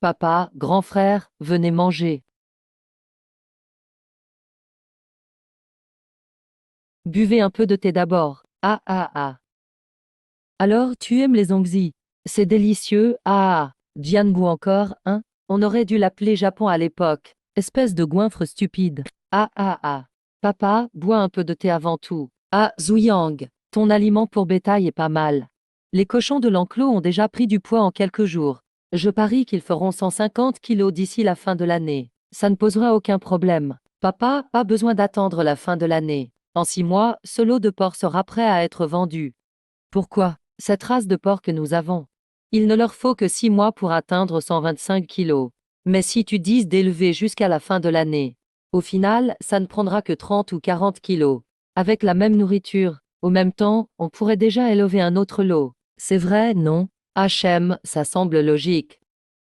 Papa, grand frère, venez manger. Buvez un peu de thé d'abord. Ah ah ah. Alors, tu aimes les ongxi? C'est délicieux, ah ah. Jiangu encore, hein? On aurait dû l'appeler Japon à l'époque. Espèce de goinfre stupide. Ah ah ah. Papa, bois un peu de thé avant tout. Ah, Zuyang, ton aliment pour bétail est pas mal. Les cochons de l'enclos ont déjà pris du poids en quelques jours. Je parie qu'ils feront 150 kilos d'ici la fin de l'année. Ça ne posera aucun problème. Papa, pas besoin d'attendre la fin de l'année. En 6 mois, ce lot de porc sera prêt à être vendu. Pourquoi? Cette race de porc que nous avons. Il ne leur faut que 6 mois pour atteindre 125 kilos. Mais si tu dises d'élever jusqu'à la fin de l'année, au final, ça ne prendra que 30 ou 40 kilos. Avec la même nourriture, au même temps, on pourrait déjà élever un autre lot. C'est vrai, non? HM, ça semble logique.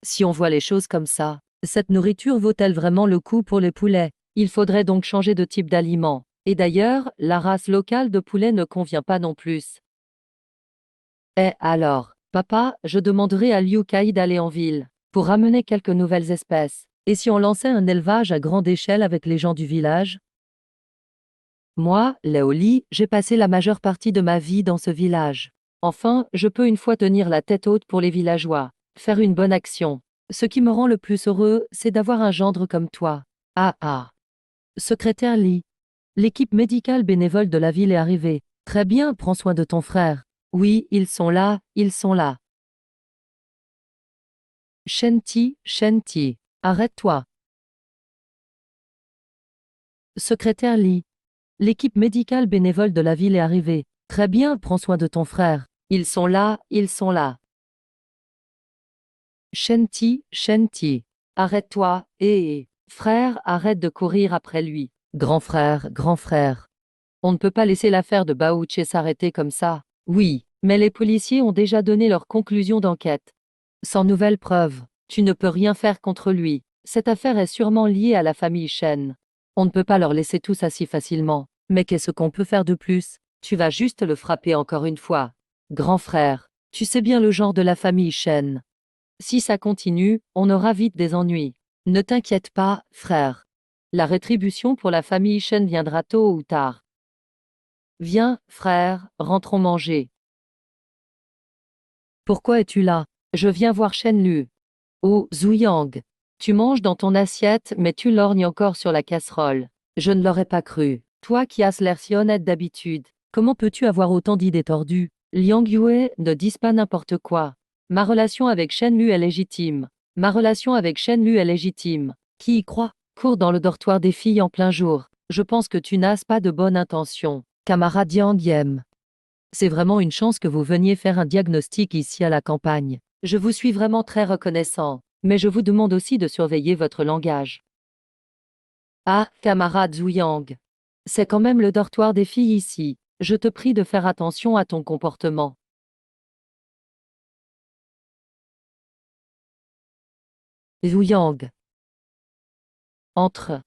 Si on voit les choses comme ça, cette nourriture vaut-elle vraiment le coup pour les poulets? Il faudrait donc changer de type d'aliment. Et d'ailleurs, la race locale de poulet ne convient pas non plus. Eh alors, papa, je demanderai à Liu Kai d'aller en ville, pour ramener quelques nouvelles espèces. Et si on lançait un élevage à grande échelle avec les gens du village? Moi, Lao Li, j'ai passé la majeure partie de ma vie dans ce village. Enfin, je peux une fois tenir la tête haute pour les villageois, faire une bonne action. Ce qui me rend le plus heureux, c'est d'avoir un gendre comme toi. Ah ah. Secrétaire Li. L'équipe médicale bénévole de la ville est arrivée. Très bien, prends soin de ton frère. Oui, ils sont là, ils sont là. Shen Ti, arrête-toi. Secrétaire Li. L'équipe médicale bénévole de la ville est arrivée. Très bien, prends soin de ton frère. Ils sont là, ils sont là. Shen Ti, arrête-toi, frère, arrête de courir après lui. Grand frère, grand frère. On ne peut pas laisser l'affaire de Baouche s'arrêter comme ça. Oui, mais les policiers ont déjà donné leur conclusion d'enquête. Sans nouvelles preuves, tu ne peux rien faire contre lui. Cette affaire est sûrement liée à la famille Shen. On ne peut pas leur laisser tout ça si facilement. Mais qu'est-ce qu'on peut faire de plus? Tu vas juste le frapper encore une fois. Grand frère, tu sais bien le genre de la famille Shen. Si ça continue, on aura vite des ennuis. Ne t'inquiète pas, frère. La rétribution pour la famille Shen viendra tôt ou tard. Viens, frère, rentrons manger. Pourquoi es-tu là? Je viens voir Shen Lu. Oh, Zuyang. Tu manges dans ton assiette, mais tu lorgnes encore sur la casserole. Je ne l'aurais pas cru. Toi qui as l'air si honnête d'habitude, comment peux-tu avoir autant d'idées tordues? Liang Yue, ne dis pas n'importe quoi. Ma relation avec Shen Lu est légitime. Ma relation avec Shen Lu est légitime. Qui y croit? Cours dans le dortoir des filles en plein jour. Je pense que tu n'as pas de bonnes intentions. Camarade Yang Yem. C'est vraiment une chance que vous veniez faire un diagnostic ici à la campagne. Je vous suis vraiment très reconnaissant, mais je vous demande aussi de surveiller votre langage. Ah, camarade Zuyang. C'est quand même le dortoir des filles ici. Je te prie de faire attention à ton comportement. Zuyang. Entre.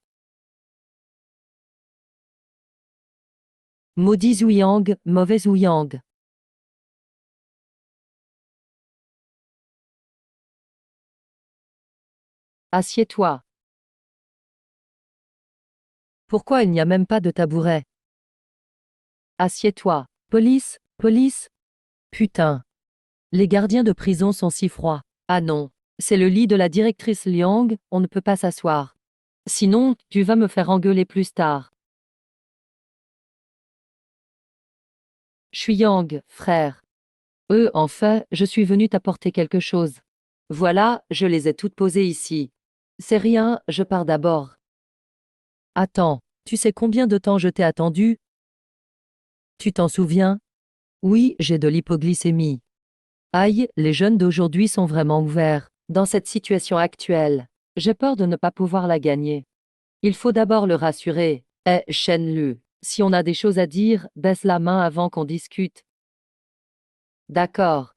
Maudit Zuyang, mauvais Zuyang. Assieds-toi. Pourquoi il n'y a même pas de tabouret? Assieds-toi. Police, police. Putain. Les gardiens de prison sont si froids. Ah non. C'est le lit de la directrice Liang, on ne peut pas s'asseoir. Sinon, tu vas me faire engueuler plus tard. Yang, frère. En fait, je suis venu t'apporter quelque chose. Voilà, je les ai toutes posées ici. C'est rien, je pars d'abord. Attends, tu sais combien de temps je t'ai attendu? Tu t'en souviens? Oui, j'ai de l'hypoglycémie. Aïe, les jeunes d'aujourd'hui sont vraiment ouverts. Dans cette situation actuelle, j'ai peur de ne pas pouvoir la gagner. Il faut d'abord le rassurer. Shen Lu, si on a des choses à dire, baisse la main avant qu'on discute. D'accord.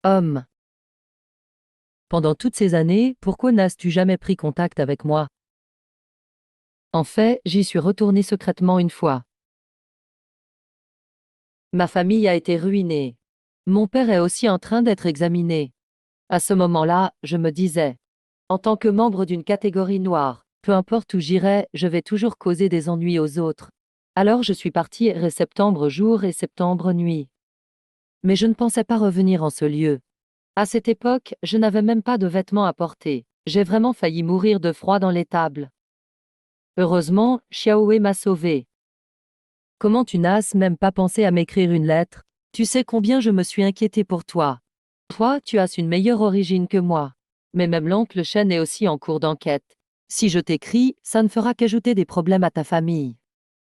Homme. Pendant toutes ces années, pourquoi n'as-tu jamais pris contact avec moi? En fait, j'y suis retourné secrètement une fois. Ma famille a été ruinée. Mon père est aussi en train d'être examiné. À ce moment-là, je me disais, en tant que membre d'une catégorie noire, peu importe où j'irai, je vais toujours causer des ennuis aux autres. Alors je suis parti septembre jour et septembre nuit. Mais je ne pensais pas revenir en ce lieu. À cette époque, je n'avais même pas de vêtements à porter. J'ai vraiment failli mourir de froid dans l'étable. Heureusement, Xiaowei m'a sauvé. Comment tu n'as même pas pensé à m'écrire une lettre? Tu sais combien je me suis inquiété pour toi. Toi, tu as une meilleure origine que moi. Mais même l'oncle Shen est aussi en cours d'enquête. Si je t'écris, ça ne fera qu'ajouter des problèmes à ta famille.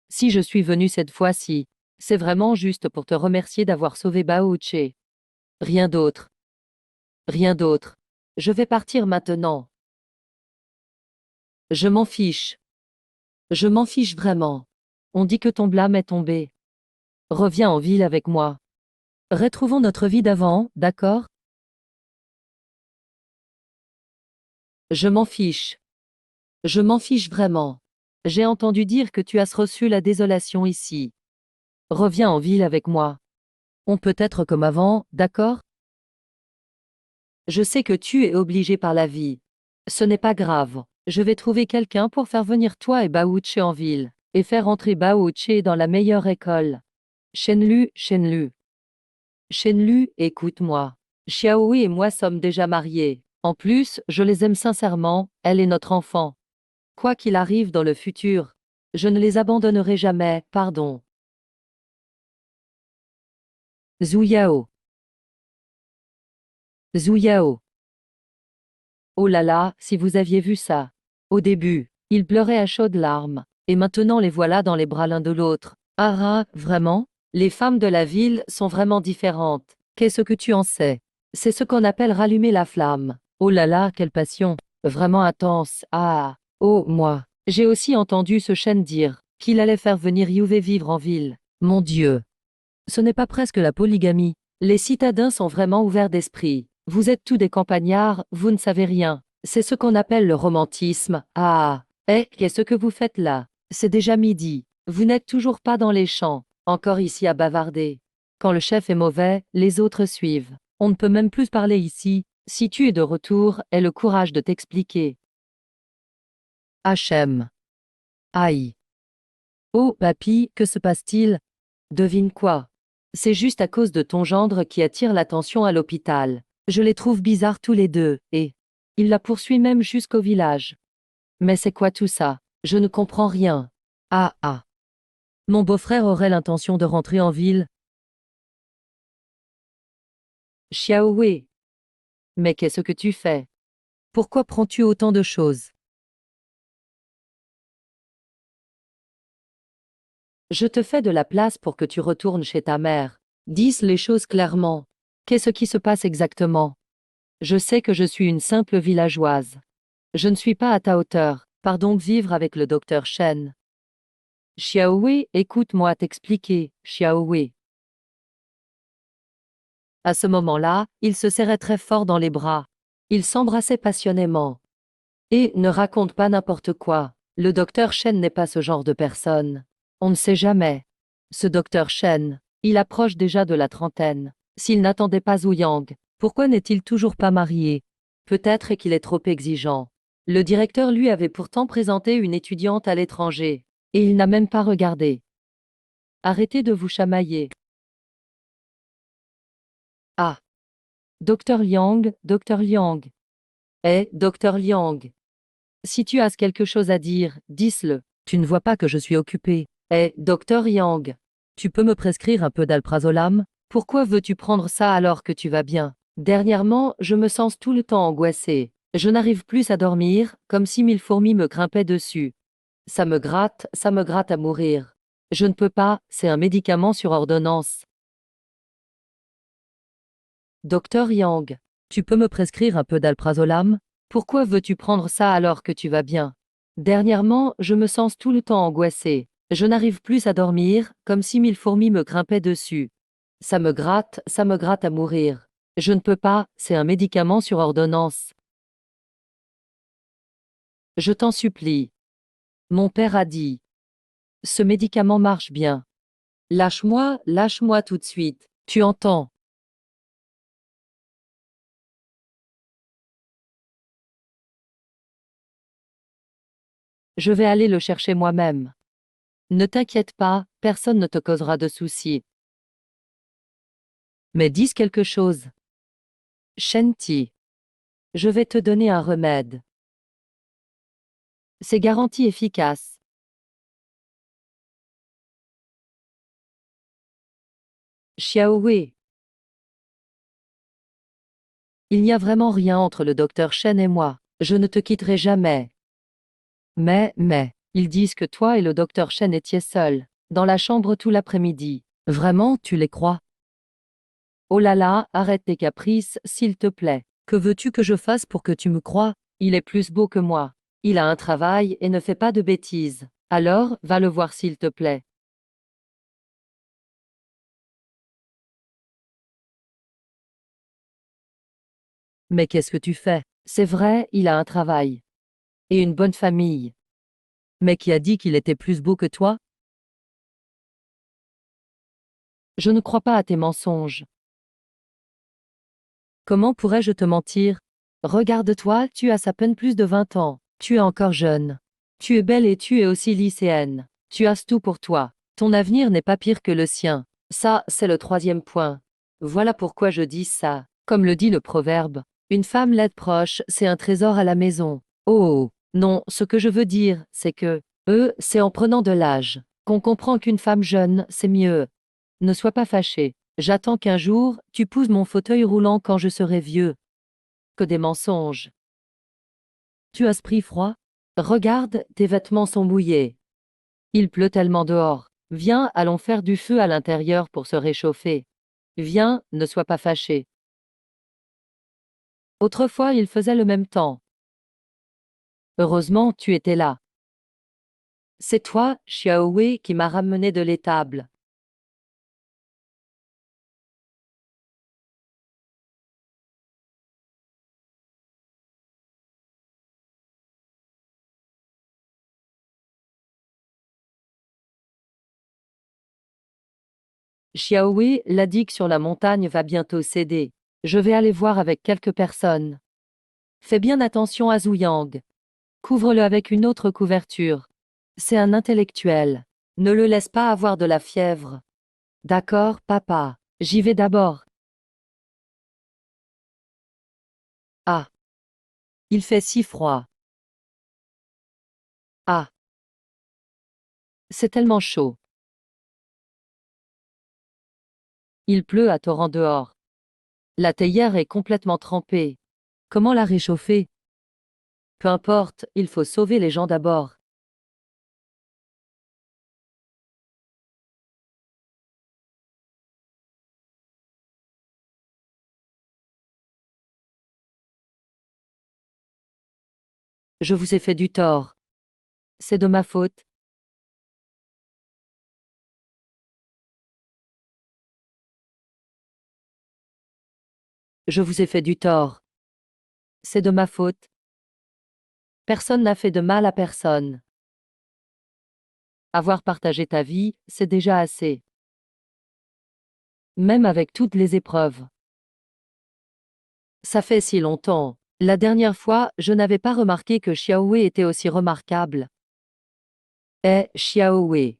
Si je suis venu cette fois-ci, c'est vraiment juste pour te remercier d'avoir sauvé Bao Che. Rien d'autre. Rien d'autre. Je vais partir maintenant. Je m'en fiche. Je m'en fiche vraiment. On dit que ton blâme est tombé. Reviens en ville avec moi. Retrouvons notre vie d'avant, d'accord? Je m'en fiche. Je m'en fiche vraiment. J'ai entendu dire que tu as reçu la désolation ici. Reviens en ville avec moi. On peut être comme avant, d'accord? Je sais que tu es obligé par la vie. Ce n'est pas grave. Je vais trouver quelqu'un pour faire venir toi et Baouche en ville, et faire entrer Baouche dans la meilleure école. Shenlu, Shenlu. Shenlu, écoute-moi. Xiaohui et moi sommes déjà mariés. En plus, je les aime sincèrement, elle est notre enfant. Quoi qu'il arrive dans le futur, je ne les abandonnerai jamais, pardon. Zhu Yao. Zhu Yao. Oh là là, si vous aviez vu ça. Au début, ils pleuraient à chaudes larmes, et maintenant les voilà dans les bras l'un de l'autre. Ah, vraiment? Les femmes de la ville sont vraiment différentes. Qu'est-ce que tu en sais? C'est ce qu'on appelle rallumer la flamme. Oh là là, quelle passion! Vraiment intense. Ah! Oh, moi. J'ai aussi entendu ce chêne dire qu'il allait faire venir Youvé vivre en ville. Mon Dieu! Ce n'est pas presque la polygamie. Les citadins sont vraiment ouverts d'esprit. Vous êtes tous des campagnards, vous ne savez rien. C'est ce qu'on appelle le romantisme. Ah! Qu'est-ce que vous faites là? C'est déjà midi. Vous n'êtes toujours pas dans les champs, encore ici à bavarder. Quand le chef est mauvais, les autres suivent. On ne peut même plus parler ici. Si tu es de retour, aie le courage de t'expliquer. Hachem. Aïe. Oh, papy, que se passe-t-il? Devine quoi? C'est juste à cause de ton gendre qui attire l'attention à l'hôpital. Je les trouve bizarres tous les deux, et il la poursuit même jusqu'au village. Mais c'est quoi tout ça? Je ne comprends rien. Ah ah. Mon beau-frère aurait l'intention de rentrer en ville. Xiaowei. Mais qu'est-ce que tu fais? Pourquoi prends-tu autant de choses? Je te fais de la place pour que tu retournes chez ta mère. Dis les choses clairement. Qu'est-ce qui se passe exactement? Je sais que je suis une simple villageoise. Je ne suis pas à ta hauteur, pars donc vivre avec le docteur Shen. Xiaowei, écoute-moi t'expliquer, Xiaowei. À ce moment-là, ils se serraient très fort dans les bras. Ils s'embrassaient passionnément. Et ne raconte pas n'importe quoi. Le docteur Shen n'est pas ce genre de personne. On ne sait jamais. Ce docteur Shen, il approche déjà de la trentaine. S'il n'attendait pas Zhu Yang, pourquoi n'est-il toujours pas marié? Peut-être qu'il est trop exigeant. Le directeur lui avait pourtant présenté une étudiante à l'étranger. Et il n'a même pas regardé. Arrêtez de vous chamailler. Ah. Docteur Liang, Docteur Liang. Docteur Liang. Si tu as quelque chose à dire, dis-le. Tu ne vois pas que je suis occupé. Docteur Yang. Tu peux me prescrire un peu d'alprazolam? Pourquoi veux-tu prendre ça alors que tu vas bien? Dernièrement, je me sens tout le temps angoissée. Je n'arrive plus à dormir, comme si 1000 fourmis me grimpaient dessus. Ça me gratte à mourir. Je ne peux pas, c'est un médicament sur ordonnance. Docteur Yang. Tu peux me prescrire un peu d'alprazolam? Pourquoi veux-tu prendre ça alors que tu vas bien? Dernièrement, je me sens tout le temps angoissée. Je n'arrive plus à dormir, comme si 1000 fourmis me grimpaient dessus. Ça me gratte à mourir. Je ne peux pas, c'est un médicament sur ordonnance. Je t'en supplie. Mon père a dit. Ce médicament marche bien. Lâche-moi tout de suite. Tu entends? Je vais aller le chercher moi-même. Ne t'inquiète pas, personne ne te causera de soucis. Mais dis quelque chose. Shen-Ti. Je vais te donner un remède. C'est garanti efficace. Xiaowei. Il n'y a vraiment rien entre le docteur Shen et moi. Je ne te quitterai jamais. Mais, ils disent que toi et le docteur Shen étiez seuls, dans la chambre tout l'après-midi. Vraiment, tu les crois? Oh là là, arrête tes caprices, s'il te plaît. Que veux-tu que je fasse pour que tu me crois? Il est plus beau que moi. Il a un travail et ne fait pas de bêtises. Alors, va le voir s'il te plaît. Mais qu'est-ce que tu fais? C'est vrai, il a un travail. Et une bonne famille. Mais qui a dit qu'il était plus beau que toi? Je ne crois pas à tes mensonges. Comment pourrais-je te mentir? Regarde-toi, tu as à peine plus de 20 ans. Tu es encore jeune. Tu es belle et tu es aussi lycéenne. Tu as tout pour toi. Ton avenir n'est pas pire que le sien. Ça, c'est le troisième point. Voilà pourquoi je dis ça. Comme le dit le proverbe, Une femme laide proche, c'est un trésor à la maison. Oh, non, ce que je veux dire, c'est que, c'est en prenant de l'âge, qu'on comprend qu'une femme jeune, c'est mieux. Ne sois pas fâché. J'attends qu'un jour, tu pousses mon fauteuil roulant quand je serai vieux. Que des mensonges. Tu as ce pris froid? Regarde, tes vêtements sont mouillés. Il pleut tellement dehors. Viens, allons faire du feu à l'intérieur pour se réchauffer. Viens, ne sois pas fâché. Autrefois, il faisait le même temps. Heureusement, tu étais là. C'est toi, Xiaowei, qui m'a ramené de l'étable. Xiaowei, la digue sur la montagne va bientôt céder. Je vais aller voir avec quelques personnes. Fais bien attention à Zhu-Yang. Couvre-le avec une autre couverture. C'est un intellectuel. Ne le laisse pas avoir de la fièvre. D'accord, papa. J'y vais d'abord. Ah. Il fait si froid. Ah. C'est tellement chaud. Il pleut à torrent dehors. La théière est complètement trempée. Comment la réchauffer? Peu importe, il faut sauver les gens d'abord. Je vous ai fait du tort. C'est de ma faute. Je vous ai fait du tort. C'est de ma faute. Personne n'a fait de mal à personne. Avoir partagé ta vie, c'est déjà assez. Même avec toutes les épreuves. Ça fait si longtemps. La dernière fois, je n'avais pas remarqué que Xiaowei était aussi remarquable. Eh, Xiaowei.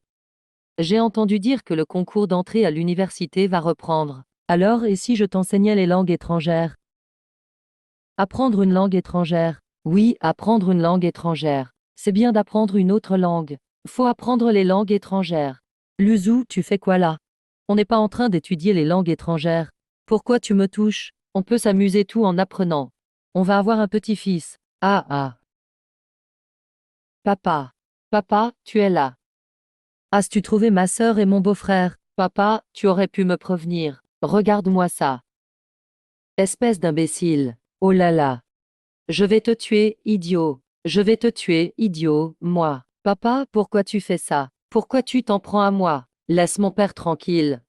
J'ai entendu dire que le concours d'entrée à l'université va reprendre. Alors, et si je t'enseignais les langues étrangères? Apprendre une langue étrangère. Oui, apprendre une langue étrangère. C'est bien d'apprendre une autre langue. Faut apprendre les langues étrangères. Luzu, tu fais quoi là? On n'est pas en train d'étudier les langues étrangères. Pourquoi tu me touches? On peut s'amuser tout en apprenant. On va avoir un petit-fils. Ah ah. Papa. Papa, tu es là. As-tu trouvé ma sœur et mon beau-frère? Papa, tu aurais pu me prévenir. Regarde-moi ça. Espèce d'imbécile. Oh là là. Je vais te tuer, idiot. Je vais te tuer, idiot, moi. Papa, pourquoi tu fais ça? Pourquoi tu t'en prends à moi? Laisse mon père tranquille.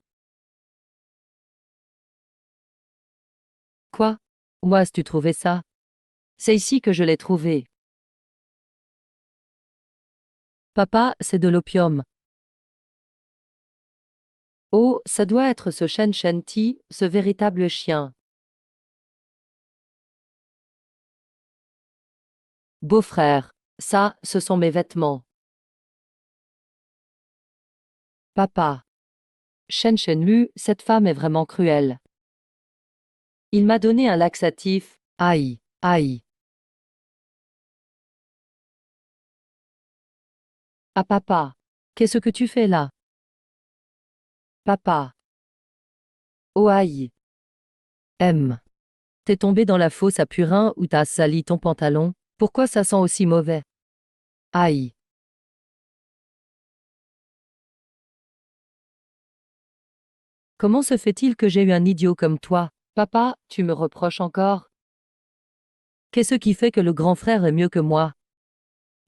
Quoi? Où as-tu trouvé ça? C'est ici que je l'ai trouvé. Papa, c'est de l'opium. Oh, ça doit être ce Shen Shen Ti, ce véritable chien. Beau-frère. Ça, ce sont mes vêtements. Papa. Shen Shen Lu, cette femme est vraiment cruelle. Il m'a donné un laxatif. Aïe, aïe. Ah papa. Qu'est-ce que tu fais là? Papa. Oh aïe. M. T'es tombé dans la fosse à purin ou t'as sali ton pantalon? Pourquoi ça sent aussi mauvais? Aïe. Comment se fait-il que j'ai eu un idiot comme toi? Papa, tu me reproches encore? Qu'est-ce qui fait que le grand frère est mieux que moi?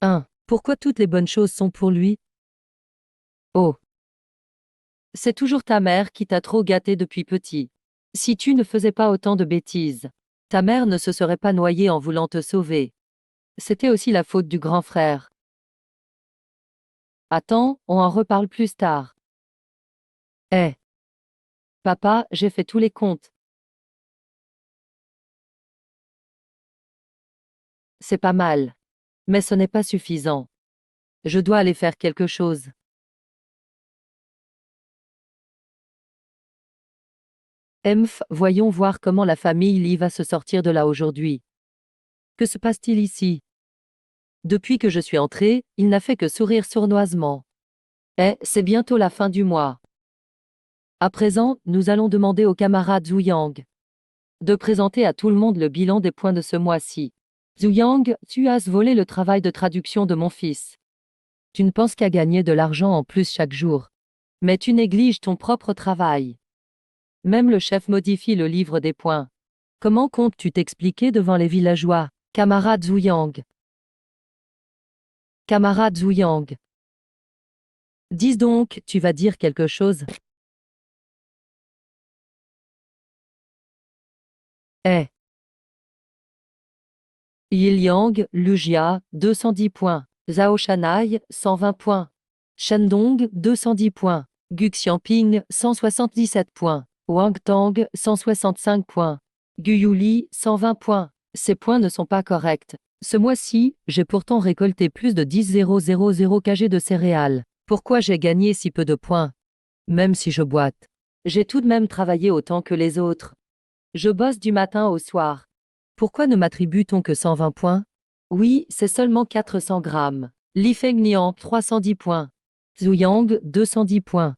1. Pourquoi toutes les bonnes choses sont pour lui? Oh. C'est toujours ta mère qui t'a trop gâté depuis petit. Si tu ne faisais pas autant de bêtises, ta mère ne se serait pas noyée en voulant te sauver. C'était aussi la faute du grand frère. Attends, on en reparle plus tard. Eh. Papa, j'ai fait tous les comptes. C'est pas mal. Mais ce n'est pas suffisant. Je dois aller faire quelque chose. Voyons voir comment la famille Lee va se sortir de là aujourd'hui. Que se passe-t-il ici? Depuis que je suis entré, il n'a fait que sourire sournoisement. C'est bientôt la fin du mois. À présent, nous allons demander au camarade Zhu Yang de présenter à tout le monde le bilan des points de ce mois-ci. Zhu Yang, tu as volé le travail de traduction de mon fils. Tu ne penses qu'à gagner de l'argent en plus chaque jour. Mais tu négliges ton propre travail. Même le chef modifie le livre des points. Comment comptes-tu t'expliquer devant les villageois, camarade Zhu Yang? Camarade Zhu Yang. Dis donc, tu vas dire quelque chose? Yiliang, Lujia, 210 points. Zhao Shanai, 120 points. Shandong, 210 points. Gu Xiaoping, 177 points. Wang Tang, 165 points. Gu Yuli, 120 points. Ces points ne sont pas corrects. Ce mois-ci, j'ai pourtant récolté plus de 10,000 kg de céréales. Pourquoi j'ai gagné si peu de points? Même si je boite. J'ai tout de même travaillé autant que les autres. Je bosse du matin au soir. Pourquoi ne m'attribue-t-on que 120 points? Oui, c'est seulement 400 grammes. Li Fengnian, 310 points. Zhu Yang, 210 points.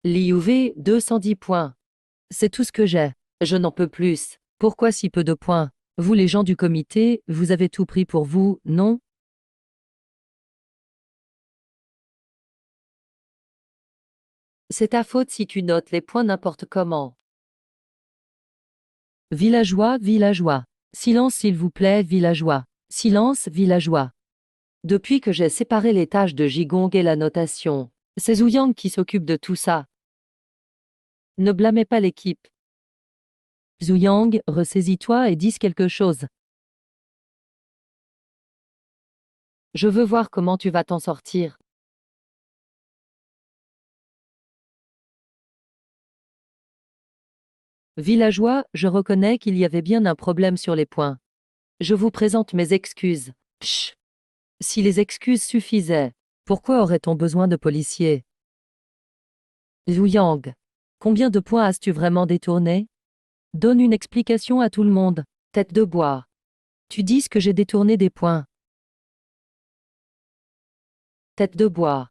Li Yuwei, 210 points. C'est tout ce que j'ai. Je n'en peux plus. Pourquoi si peu de points? Vous les gens du comité, vous avez tout pris pour vous, non? C'est ta faute si tu notes les points n'importe comment. Villageois, villageois. Silence s'il vous plaît, villageois. Silence, villageois. Depuis que j'ai séparé les tâches de Jigong et la notation, c'est Zhu Yang qui s'occupe de tout ça. Ne blâmez pas l'équipe. Zhu Yang, ressaisis-toi et dis quelque chose. Je veux voir comment tu vas t'en sortir. Villageois, je reconnais qu'il y avait bien un problème sur les points. Je vous présente mes excuses. Psh. Si les excuses suffisaient, pourquoi aurait-on besoin de policiers? Zhu Yang, combien de points as-tu vraiment détourné? Donne une explication à tout le monde. Tête de bois. Tu dis que j'ai détourné des points. Tête de bois.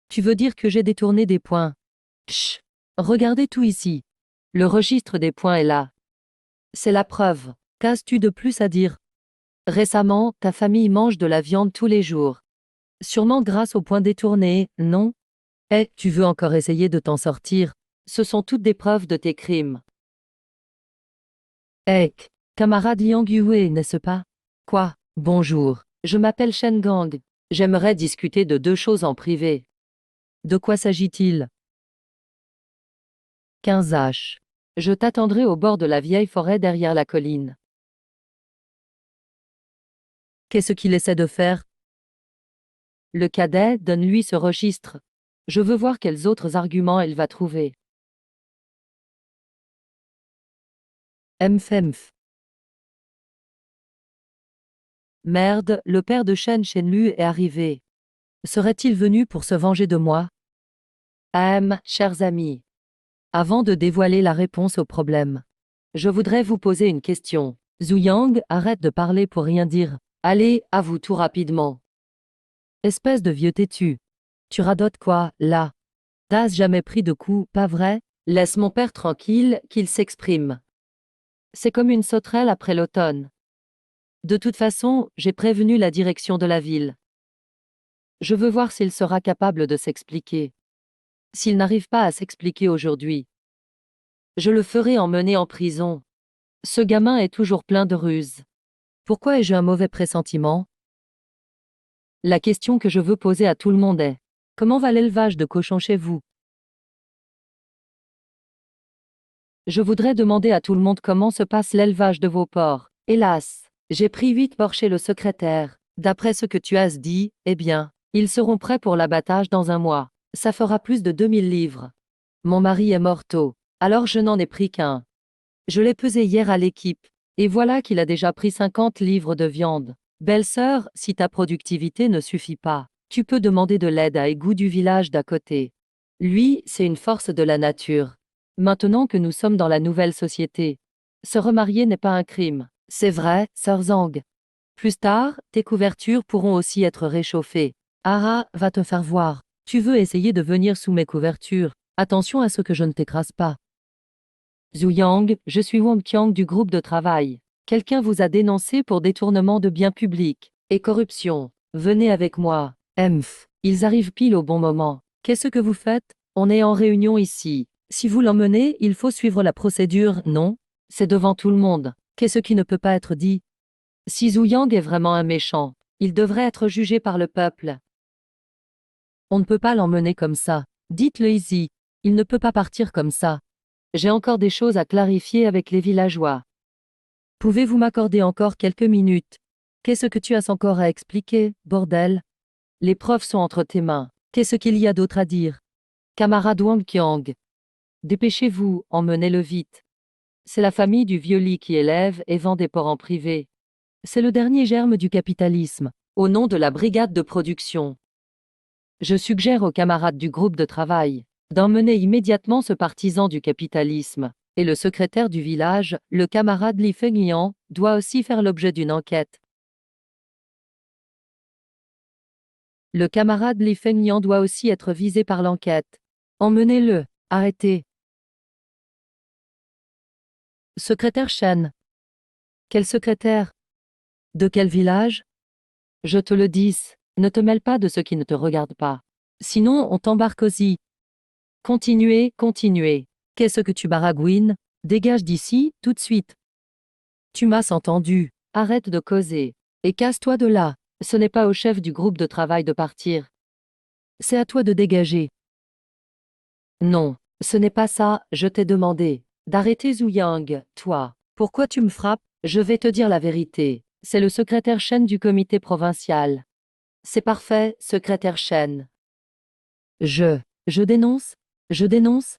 Tu veux dire que j'ai détourné des points? Chut. Regardez tout ici. Le registre des points est là. C'est la preuve. Qu'as-tu de plus à dire? Récemment, ta famille mange de la viande tous les jours. Sûrement grâce aux points détournés, non? Tu veux encore essayer de t'en sortir? Ce sont toutes des preuves de tes crimes. Camarade Liang Yue, n'est-ce pas? Quoi? Bonjour. Je m'appelle Shen Gang. J'aimerais discuter de deux choses en privé. De quoi s'agit-il? 15H. Je t'attendrai au bord de la vieille forêt derrière la colline. Qu'est-ce qu'il essaie de faire? Le cadet, donne-lui ce registre. Je veux voir quels autres arguments il va trouver. Mfemf. Merde, le père de Shenlu est arrivé. Serait-il venu pour se venger de moi? Chers amis. Avant de dévoiler la réponse au problème, je voudrais vous poser une question. Zhu Yang, arrête de parler pour rien dire. Allez, à vous tout rapidement. Espèce de vieux têtu. Tu radotes quoi, là? T'as jamais pris de coup, pas vrai? Laisse mon père tranquille, qu'il s'exprime. C'est comme une sauterelle après l'automne. De toute façon, j'ai prévenu la direction de la ville. Je veux voir s'il sera capable de s'expliquer. S'il n'arrive pas à s'expliquer aujourd'hui, je le ferai emmener en prison. Ce gamin est toujours plein de ruses. Pourquoi ai-je un mauvais pressentiment? La question que je veux poser à tout le monde est: comment va l'élevage de cochons chez vous? Je voudrais demander à tout le monde comment se passe l'élevage de vos porcs. Hélas, j'ai pris 8 porcs chez le secrétaire. D'après ce que tu as dit, eh bien, ils seront prêts pour l'abattage dans un mois. Ça fera plus de 2000 livres. Mon mari est mort tôt, alors je n'en ai pris qu'un. Je l'ai pesé hier à l'équipe, et voilà qu'il a déjà pris 50 livres de viande. Belle-sœur, si ta productivité ne suffit pas, tu peux demander de l'aide à Égout du village d'à côté. Lui, c'est une force de la nature. maintenant que nous sommes dans la nouvelle société. Se remarier n'est pas un crime. C'est vrai, sœur Zhang. Plus tard, tes couvertures pourront aussi être réchauffées. Ara, va te faire voir. Tu veux essayer de venir sous mes couvertures. Attention à ce que je ne t'écrase pas. Zhu Yang, je suis Wang Qiang du groupe de travail. Quelqu'un vous a dénoncé pour détournement de biens publics et corruption. Venez avec moi. Emph, ils arrivent pile au bon moment. Qu'est-ce que vous faites? On est en réunion ici. Si vous l'emmenez, il faut suivre la procédure, non? C'est devant tout le monde. Qu'est-ce qui ne peut pas être dit? Si Zhu Yang est vraiment un méchant, il devrait être jugé par le peuple. On ne peut pas l'emmener comme ça. Dites-le ici. Il ne peut pas partir comme ça. J'ai encore des choses à clarifier avec les villageois. Pouvez-vous m'accorder encore quelques minutes? Qu'est-ce que tu as encore à expliquer, bordel? Les preuves sont entre tes mains. Qu'est-ce qu'il y a d'autre à dire? Camarade Wang Qiang. Dépêchez-vous, emmenez-le vite. C'est la famille du vieux Li qui élève et vend des porcs en privé. C'est le dernier germe du capitalisme, au nom de la brigade de production. Je suggère aux camarades du groupe de travail d'emmener immédiatement ce partisan du capitalisme, et le secrétaire du village, le camarade Li Fengyan, doit aussi faire l'objet d'une enquête. Le camarade Li Fengyan doit aussi être visé par l'enquête. Emmenez-le, arrêtez. Secrétaire Shen. Quel secrétaire? De quel village? Je te le dis, ne te mêle pas de ce qui ne te regarde pas. Sinon on t'embarque aussi. Continuez, continuez. Qu'est-ce que tu baragouines? Dégage d'ici, tout de suite. Tu m'as entendu. Arrête de causer. Et casse-toi de là. Ce n'est pas au chef du groupe de travail de partir. C'est à toi de dégager. Non, ce n'est pas ça, je t'ai demandé d'arrêter Zhu Yang, toi. Pourquoi tu me frappes? Je vais te dire la vérité. C'est le secrétaire Shen du comité provincial. C'est parfait, secrétaire Shen. Je dénonce? Je dénonce?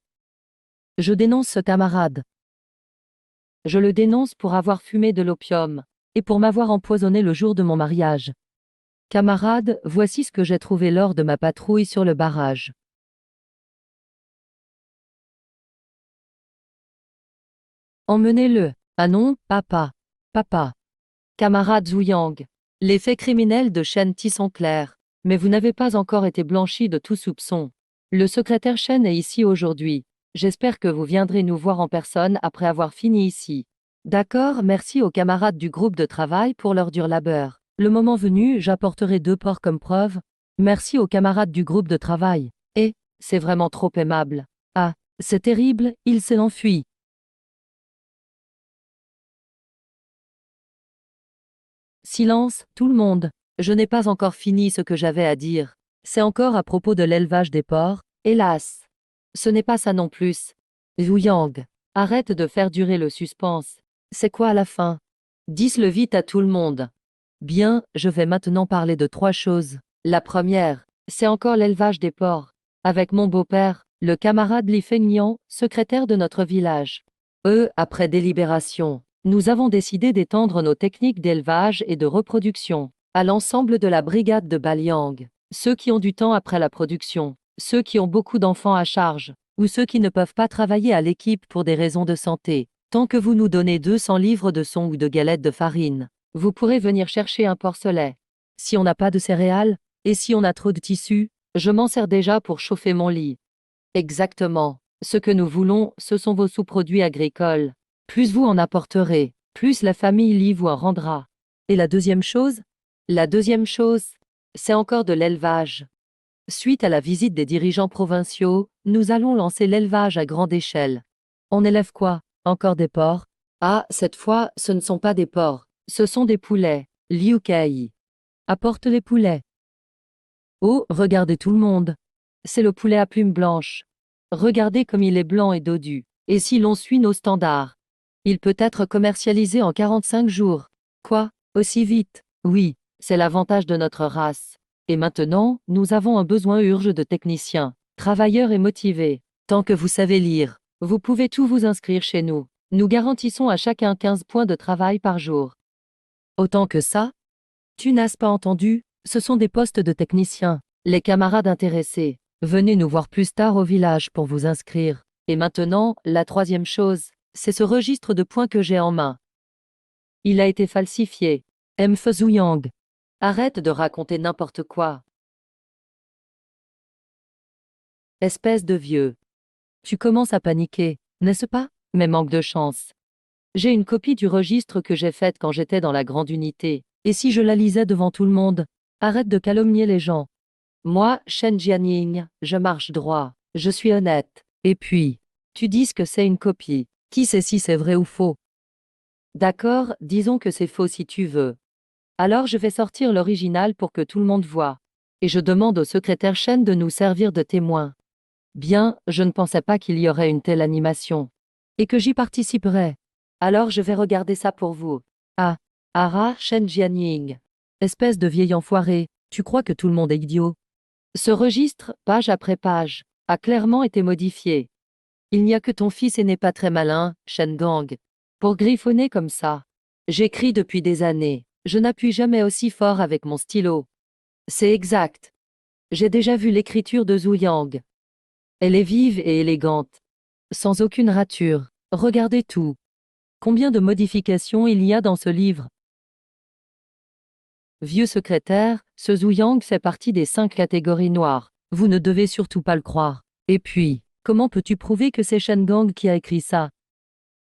Je dénonce ce camarade. Je le dénonce pour avoir fumé de l'opium, et pour m'avoir empoisonné le jour de mon mariage. Camarade, voici ce que j'ai trouvé lors de ma patrouille sur le barrage. Emmenez-le. Ah non, papa. Papa. Camarade Zhu Yang. Les faits criminels de Shen Ti sont clairs, mais vous n'avez pas encore été blanchi de tout soupçon. Le secrétaire Shen est ici aujourd'hui. J'espère que vous viendrez nous voir en personne après avoir fini ici. D'accord, merci aux camarades du groupe de travail pour leur dur labeur. Le moment venu, j'apporterai 2 porcs comme preuve. Merci aux camarades du groupe de travail. Et, c'est vraiment trop aimable. Ah, c'est terrible, il s'est enfui. Silence, tout le monde. Je n'ai pas encore fini ce que j'avais à dire. C'est encore à propos de l'élevage des porcs, hélas. Ce n'est pas ça non plus. Zhu Yang, arrête de faire durer le suspense. C'est quoi à la fin? Dis-le vite à tout le monde. Bien, je vais maintenant parler de 3 choses. La première, c'est encore l'élevage des porcs. Avec mon beau-père, le camarade Li Fengyan, secrétaire de notre village. Après délibération, nous avons décidé d'étendre nos techniques d'élevage et de reproduction à l'ensemble de la brigade de Baliang. Ceux qui ont du temps après la production, ceux qui ont beaucoup d'enfants à charge, ou ceux qui ne peuvent pas travailler à l'équipe pour des raisons de santé. Tant que vous nous donnez 200 livres de son ou de galettes de farine, vous pourrez venir chercher un porcelet. Si on n'a pas de céréales, et si on a trop de tissus, je m'en sers déjà pour chauffer mon lit. Exactement. Ce que nous voulons, ce sont vos sous-produits agricoles. Plus vous en apporterez, plus la famille Li vous en rendra. Et la deuxième chose? La deuxième chose, c'est encore de l'élevage. Suite à la visite des dirigeants provinciaux, nous allons lancer l'élevage à grande échelle. On élève quoi? Encore des porcs? Ah, cette fois, ce ne sont pas des porcs, ce sont des poulets. Liu Kai. Apporte les poulets. Oh, regardez tout le monde. C'est le poulet à plumes blanches. Regardez comme il est blanc et dodu. Et si l'on suit nos standards, il peut être commercialisé en 45 jours. Quoi? Aussi vite? Oui, c'est l'avantage de notre race. Et maintenant, nous avons un besoin urgent de techniciens, travailleurs et motivés. Tant que vous savez lire, vous pouvez tout vous inscrire chez nous. Nous garantissons à chacun 15 points de travail par jour. Autant que ça? Tu n'as pas entendu? Ce sont des postes de techniciens. Les camarades intéressés, venez nous voir plus tard au village pour vous inscrire. Et maintenant, la troisième chose, c'est ce registre de points que j'ai en main. Il a été falsifié. M. Fezuyang. Arrête de raconter n'importe quoi. Espèce de vieux. Tu commences à paniquer, n'est-ce pas? Mais manque de chance. J'ai une copie du registre que j'ai faite quand j'étais dans la grande unité. Et si je la lisais devant tout le monde? Arrête de calomnier les gens. Moi, Shen Jianying, je marche droit. Je suis honnête. Et puis, tu dis que c'est une copie. Qui sait si c'est vrai ou faux? D'accord, disons que c'est faux si tu veux. Alors je vais sortir l'original pour que tout le monde voie. Et je demande au secrétaire Shen de nous servir de témoin. Bien, je ne pensais pas qu'il y aurait une telle animation. Et que j'y participerais. Alors je vais regarder ça pour vous. Ah, Ara Shen Jianying. Espèce de vieil enfoiré, tu crois que tout le monde est idiot? Ce registre, page après page, a clairement été modifié. Il n'y a que ton fils et n'est pas très malin, Shen Gang, pour griffonner comme ça. J'écris depuis des années. Je n'appuie jamais aussi fort avec mon stylo. C'est exact. J'ai déjà vu l'écriture de Zhu Yang. Elle est vive et élégante. Sans aucune rature. Regardez tout. Combien de modifications il y a dans ce livre? Vieux secrétaire, ce Zhu Yang fait partie des 5 catégories noires. Vous ne devez surtout pas le croire. Et puis, comment peux-tu prouver que c'est Shen Gang qui a écrit ça?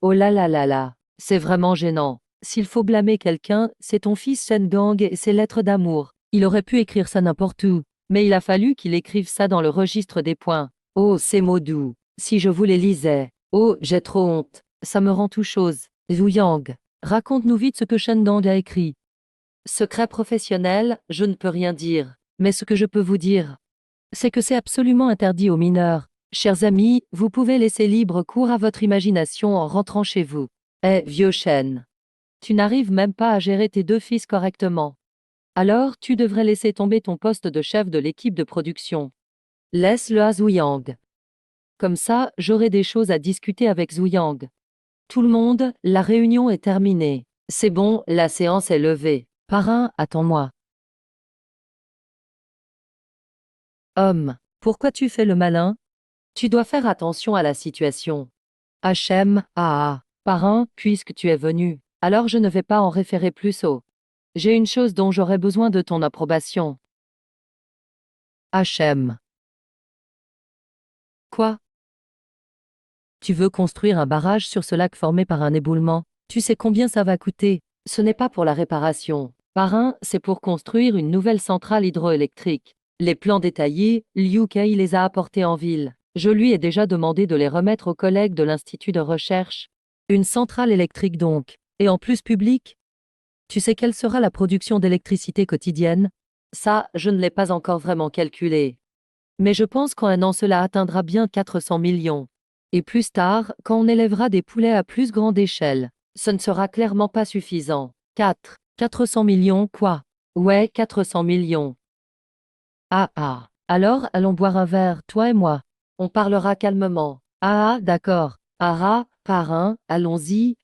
Oh là là là là, c'est vraiment gênant. S'il faut blâmer quelqu'un, c'est ton fils Shen Gang et ses lettres d'amour. Il aurait pu écrire ça n'importe où, mais il a fallu qu'il écrive ça dans le registre des points. Oh, ces mots doux. Si je vous les lisais. Oh, j'ai trop honte. Ça me rend tout chose. Zhu Yang, raconte-nous vite ce que Shen Gang a écrit. Secret professionnel, je ne peux rien dire. Mais ce que je peux vous dire, c'est que c'est absolument interdit aux mineurs. Chers amis, vous pouvez laisser libre cours à votre imagination en rentrant chez vous. Eh, vieux chêne. Tu n'arrives même pas à gérer tes 2 fils correctement. Alors, tu devrais laisser tomber ton poste de chef de l'équipe de production. Laisse-le à Zhu Yang. Comme ça, j'aurai des choses à discuter avec Zhu Yang. Tout le monde, la réunion est terminée. C'est bon, la séance est levée. Parrain, attends-moi. Homme, pourquoi tu fais le malin? Tu dois faire attention à la situation. Hachem, parrain, puisque tu es venu, alors je ne vais pas en référer plus haut. J'ai une chose dont j'aurais besoin de ton approbation. Hachem. Quoi? Tu veux construire un barrage sur ce lac formé par un éboulement? Tu sais combien ça va coûter? Ce n'est pas pour la réparation. Parrain, c'est pour construire une nouvelle centrale hydroélectrique. Les plans détaillés, Liu Kai les a apportés en ville. Je lui ai déjà demandé de les remettre aux collègues de l'Institut de recherche. Une centrale électrique donc. Et en plus publique? Tu sais quelle sera la production d'électricité quotidienne? Ça, je ne l'ai pas encore vraiment calculé. Mais je pense qu'en un an cela atteindra bien 400 millions. Et plus tard, quand on élèvera des poulets à plus grande échelle, ce ne sera clairement pas suffisant. 400 millions quoi? Ouais, 400 millions. Alors, allons boire un verre, toi et moi. On parlera calmement. D'accord. Parrain, allons-y,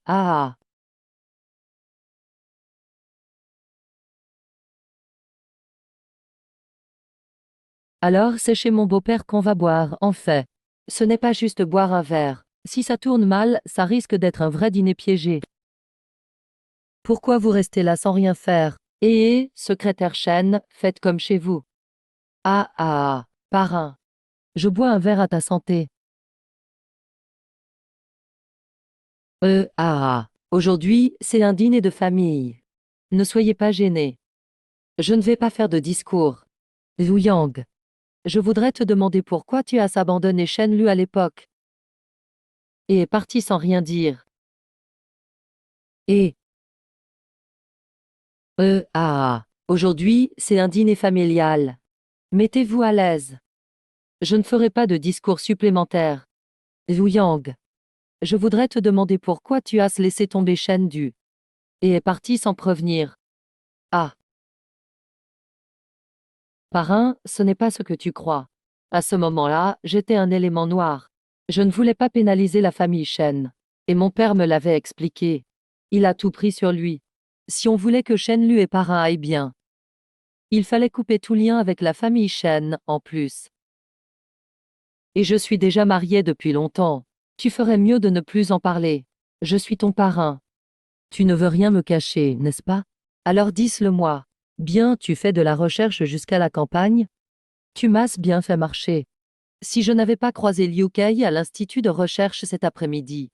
Alors, c'est chez mon beau-père qu'on va boire, en fait. Ce n'est pas juste boire un verre. Si ça tourne mal, ça risque d'être un vrai dîner piégé. Pourquoi vous restez là sans rien faire? Secrétaire Chen, faites comme chez vous. Parrain. Je bois un verre à ta santé. Aujourd'hui, c'est un dîner de famille. Ne soyez pas gênés. Je ne vais pas faire de discours. Zhu Yang. Je voudrais te demander pourquoi tu as abandonné Shen Lu à l'époque. Et est parti sans rien dire. Et aujourd'hui, c'est un dîner familial. Mettez-vous à l'aise. Je ne ferai pas de discours supplémentaire. Zhu Yang. Je voudrais te demander pourquoi tu as laissé tomber Shen Du. Et est parti sans prévenir. Parrain, ce n'est pas ce que tu crois. À ce moment-là, j'étais un élément noir. Je ne voulais pas pénaliser la famille Shen. Et mon père me l'avait expliqué. Il a tout pris sur lui. Si on voulait que Shen Lu et Parrain aillent bien, il fallait couper tout lien avec la famille Shen, en plus. Et je suis déjà mariée depuis longtemps. Tu ferais mieux de ne plus en parler. Je suis ton parrain. Tu ne veux rien me cacher, n'est-ce pas? Alors dis-le-moi. Bien, tu fais de la recherche jusqu'à la campagne? Tu m'as bien fait marcher. Si je n'avais pas croisé Liu Kei à l'institut de recherche cet après-midi,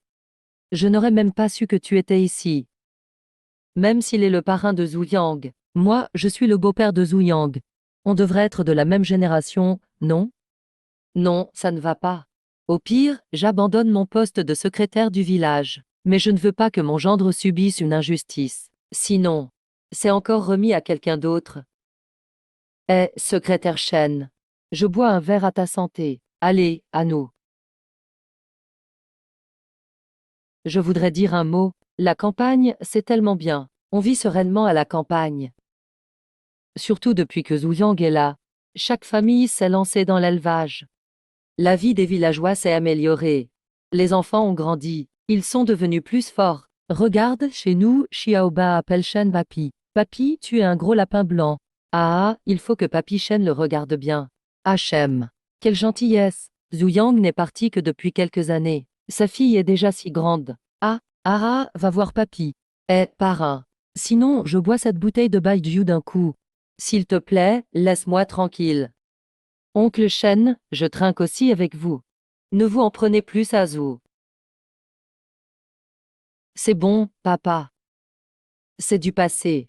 je n'aurais même pas su que tu étais ici. Même s'il est le parrain de Zhu Yang, moi, je suis le beau-père de Zhu Yang. On devrait être de la même génération, non? Non, ça ne va pas. Au pire, j'abandonne mon poste de secrétaire du village. Mais je ne veux pas que mon gendre subisse une injustice. Sinon, c'est encore remis à quelqu'un d'autre. Eh, secrétaire Shen, je bois un verre à ta santé. Allez, à nous. Je voudrais dire un mot. La campagne, c'est tellement bien. On vit sereinement à la campagne. Surtout depuis que Zhu Yang est là. Chaque famille s'est lancée dans l'élevage. La vie des villageois s'est améliorée. Les enfants ont grandi. Ils sont devenus plus forts. Regarde, chez nous, Xiaoba appelle Shen Papi. Papi, tu es un gros lapin blanc. Ah, il faut que Papi Shen le regarde bien. Hachem. Quelle gentillesse. Zhu Yang n'est parti que depuis quelques années. Sa fille est déjà si grande. Ah, Ara, va voir Papi. Eh, parrain. Sinon, je bois cette bouteille de baijiu d'un coup. S'il te plaît, laisse-moi tranquille. Oncle Shen, je trinque aussi avec vous. Ne vous en prenez plus à Zhu. C'est bon, papa. C'est du passé.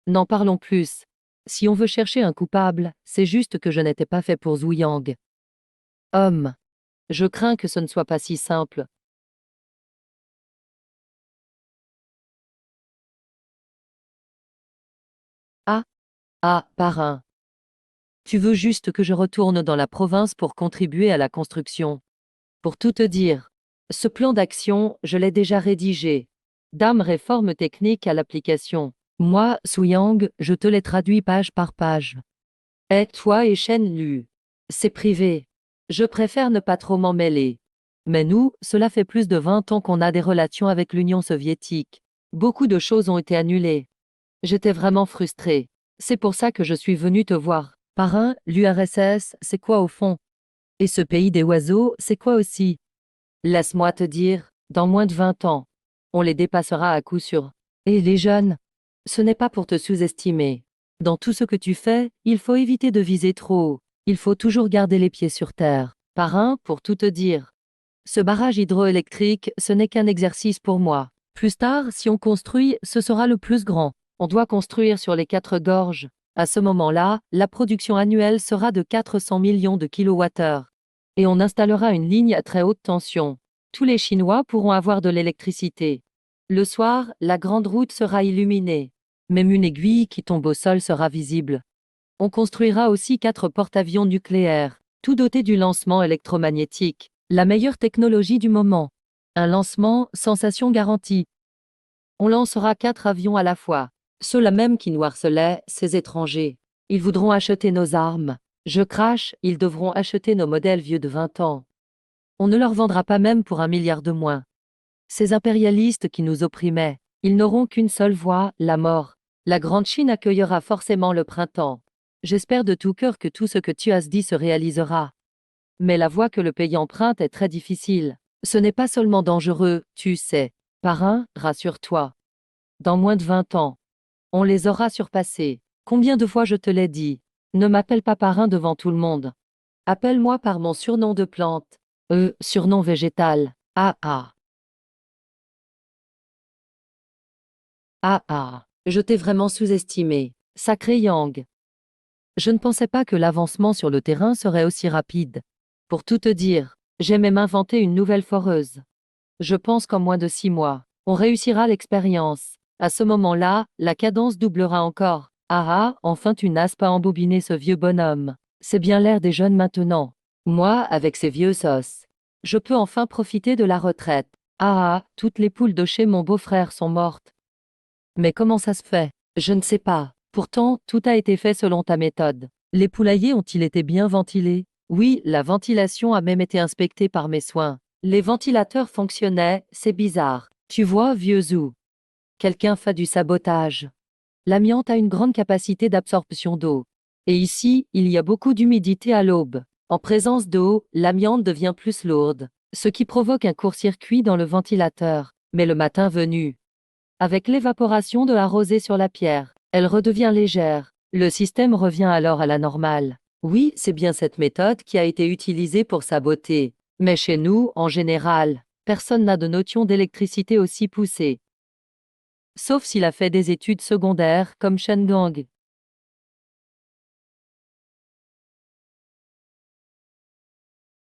N'en parlons plus. Si on veut chercher un coupable, c'est juste que je n'étais pas fait pour Zhu Yang. Homme. Je crains que ce ne soit pas si simple. Ah, ah, parrain. Tu veux juste que je retourne dans la province pour contribuer à la construction. Pour tout te dire, ce plan d'action, je l'ai déjà rédigé. Dame réforme technique à l'application. Moi, Yang, je te les traduis page par page. Et toi et Shen Lu. C'est privé. Je préfère ne pas trop m'en mêler. Mais nous, cela fait plus de 20 ans qu'on a des relations avec l'Union soviétique. Beaucoup de choses ont été annulées. J'étais vraiment frustrée. C'est pour ça que je suis venue te voir. Parrain, l'URSS, c'est quoi au fond? Et ce pays des oiseaux, c'est quoi aussi? Laisse-moi te dire, dans moins de 20 ans, on les dépassera à coup sûr. Et les jeunes? Ce n'est pas pour te sous-estimer. Dans tout ce que tu fais, il faut éviter de viser trop haut. Il faut toujours garder les pieds sur terre. Parrain, pour tout te dire. Ce barrage hydroélectrique, ce n'est qu'un exercice pour moi. Plus tard, si on construit, ce sera le plus grand. On doit construire sur les 4 gorges. À ce moment-là, la production annuelle sera de 400 millions de kilowattheures. Et on installera une ligne à très haute tension. Tous les Chinois pourront avoir de l'électricité. Le soir, la grande route sera illuminée. Même une aiguille qui tombe au sol sera visible. On construira aussi 4 porte-avions nucléaires, tout dotés du lancement électromagnétique, la meilleure technologie du moment. Un lancement, sensation garantie. On lancera 4 avions à la fois. Ceux-là même qui nous harcelaient, ces étrangers. Ils voudront acheter nos armes. Je crache, ils devront acheter nos modèles vieux de 20 ans. On ne leur vendra pas même pour 1 milliard de moins. Ces impérialistes qui nous opprimaient, ils n'auront qu'une seule voie, la mort. La Grande Chine accueillera forcément le printemps. J'espère de tout cœur que tout ce que tu as dit se réalisera. Mais la voie que le pays emprunte est très difficile. Ce n'est pas seulement dangereux, tu sais. Parrain, rassure-toi. Dans moins de 20 ans, on les aura surpassés. Combien de fois je te l'ai dit? Ne m'appelle pas parrain devant tout le monde. Appelle-moi par mon surnom de plante. Surnom végétal. Ah ah. Ah ah. Je t'ai vraiment sous-estimé. Sacré Yang. Je ne pensais pas que l'avancement sur le terrain serait aussi rapide. Pour tout te dire, j'ai même inventé une nouvelle foreuse. Je pense qu'en moins de 6 mois, on réussira l'expérience. À ce moment-là, la cadence doublera encore. Ah ah, enfin tu n'as pas embobiné ce vieux bonhomme. C'est bien l'air des jeunes maintenant. Moi, avec ces vieux os. Je peux enfin profiter de la retraite. Ah ah, toutes les poules de chez mon beau-frère sont mortes. Mais comment ça se fait? Je ne sais pas. Pourtant, tout a été fait selon ta méthode. Les poulaillers ont-ils été bien ventilés? Oui, la ventilation a même été inspectée par mes soins. Les ventilateurs fonctionnaient, c'est bizarre. Tu vois, vieux Zou. Quelqu'un fait du sabotage. L'amiante a une grande capacité d'absorption d'eau. Et ici, il y a beaucoup d'humidité à l'aube. En présence d'eau, l'amiante devient plus lourde, ce qui provoque un court-circuit dans le ventilateur. Mais le matin venu, avec l'évaporation de la rosée sur la pierre, elle redevient légère. Le système revient alors à la normale. Oui, c'est bien cette méthode qui a été utilisée pour saboter. Mais chez nous, en général, personne n'a de notion d'électricité aussi poussée. Sauf s'il a fait des études secondaires comme Shen Gang.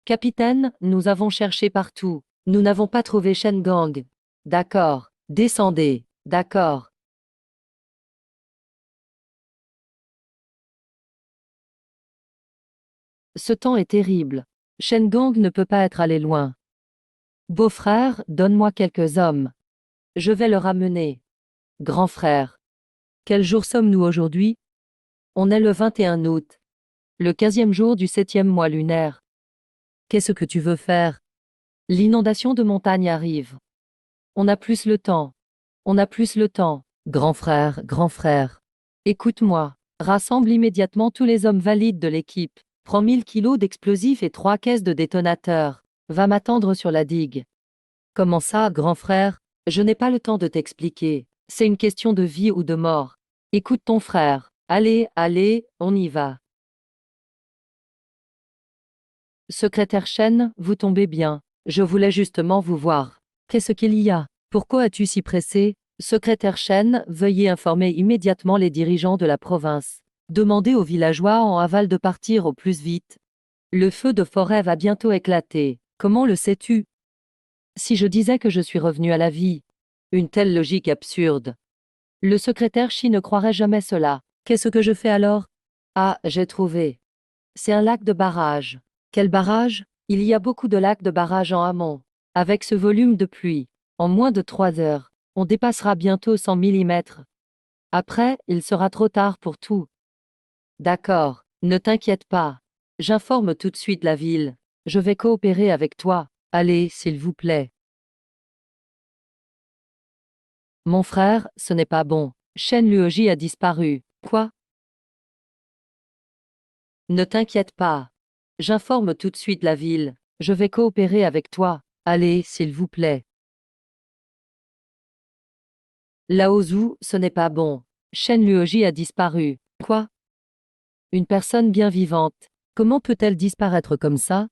Capitaine, nous avons cherché partout. Nous n'avons pas trouvé Shen Gang. D'accord. Descendez. D'accord. Ce temps est terrible. Shen Gang ne peut pas être allé loin. Beau-frère, donne-moi quelques hommes. Je vais le ramener. Grand frère. Quel jour sommes-nous aujourd'hui? On est le 21 août. Le 15e jour du 7e mois lunaire. Qu'est-ce que tu veux faire? L'inondation de montagne arrive. On a plus le temps. On a plus le temps. Grand frère, grand frère. Écoute-moi. Rassemble immédiatement tous les hommes valides de l'équipe. Prends 1000 kilos d'explosifs et 3 caisses de détonateurs. Va m'attendre sur la digue. Comment ça, grand frère? Je n'ai pas le temps de t'expliquer. C'est une question de vie ou de mort. Écoute ton frère. Allez, allez, on y va. Secrétaire Chen, vous tombez bien. Je voulais justement vous voir. Qu'est-ce qu'il y a? Pourquoi es-tu si pressé? Secrétaire Chen, veuillez informer immédiatement les dirigeants de la province. Demandez aux villageois en aval de partir au plus vite. Le feu de forêt va bientôt éclater. Comment le sais-tu? Si je disais que je suis revenu à la vie. Une telle logique absurde. Le secrétaire Chi ne croirait jamais cela. Qu'est-ce que je fais alors? Ah, j'ai trouvé. C'est un lac de barrage. Quel barrage? Il y a beaucoup de lacs de barrage en amont. Avec ce volume de pluie, en moins de 3 heures, on dépassera bientôt 100 millimètres. Après, il sera trop tard pour tout. D'accord, ne t'inquiète pas. J'informe tout de suite la ville. Je vais coopérer avec toi. Allez, s'il vous plaît. Mon frère, ce n'est pas bon. Shen Luoji a disparu. Quoi? Ne t'inquiète pas. J'informe tout de suite la ville. Je vais coopérer avec toi. Allez, s'il vous plaît. Lao Zhu, ce n'est pas bon. Shen Luoji a disparu. Quoi? Une personne bien vivante. Comment peut-elle disparaître comme ça?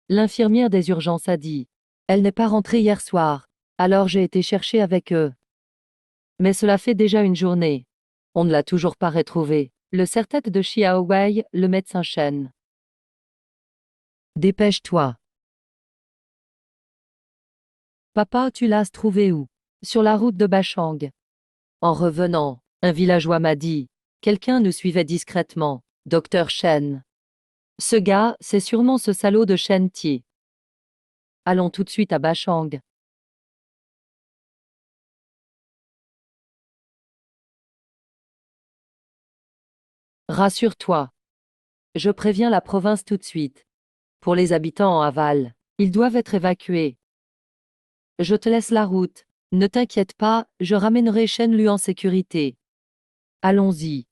L'infirmière des urgences a dit. Elle n'est pas rentrée hier soir. Alors j'ai été chercher avec eux. Mais cela fait déjà une journée. On ne l'a toujours pas retrouvée. Le serre-tête de Xiaowei, le médecin Shen. Dépêche-toi. Papa, tu l'as trouvé où? Sur la route de Bachang. En revenant, un villageois m'a dit. Quelqu'un nous suivait discrètement. Docteur Shen. Ce gars, c'est sûrement ce salaud de Shen Ti. Allons tout de suite à Bachang. Rassure-toi. Je préviens la province tout de suite. Pour les habitants en aval, ils doivent être évacués. Je te laisse la route. Ne t'inquiète pas, je ramènerai Shen Lu en sécurité. Allons-y.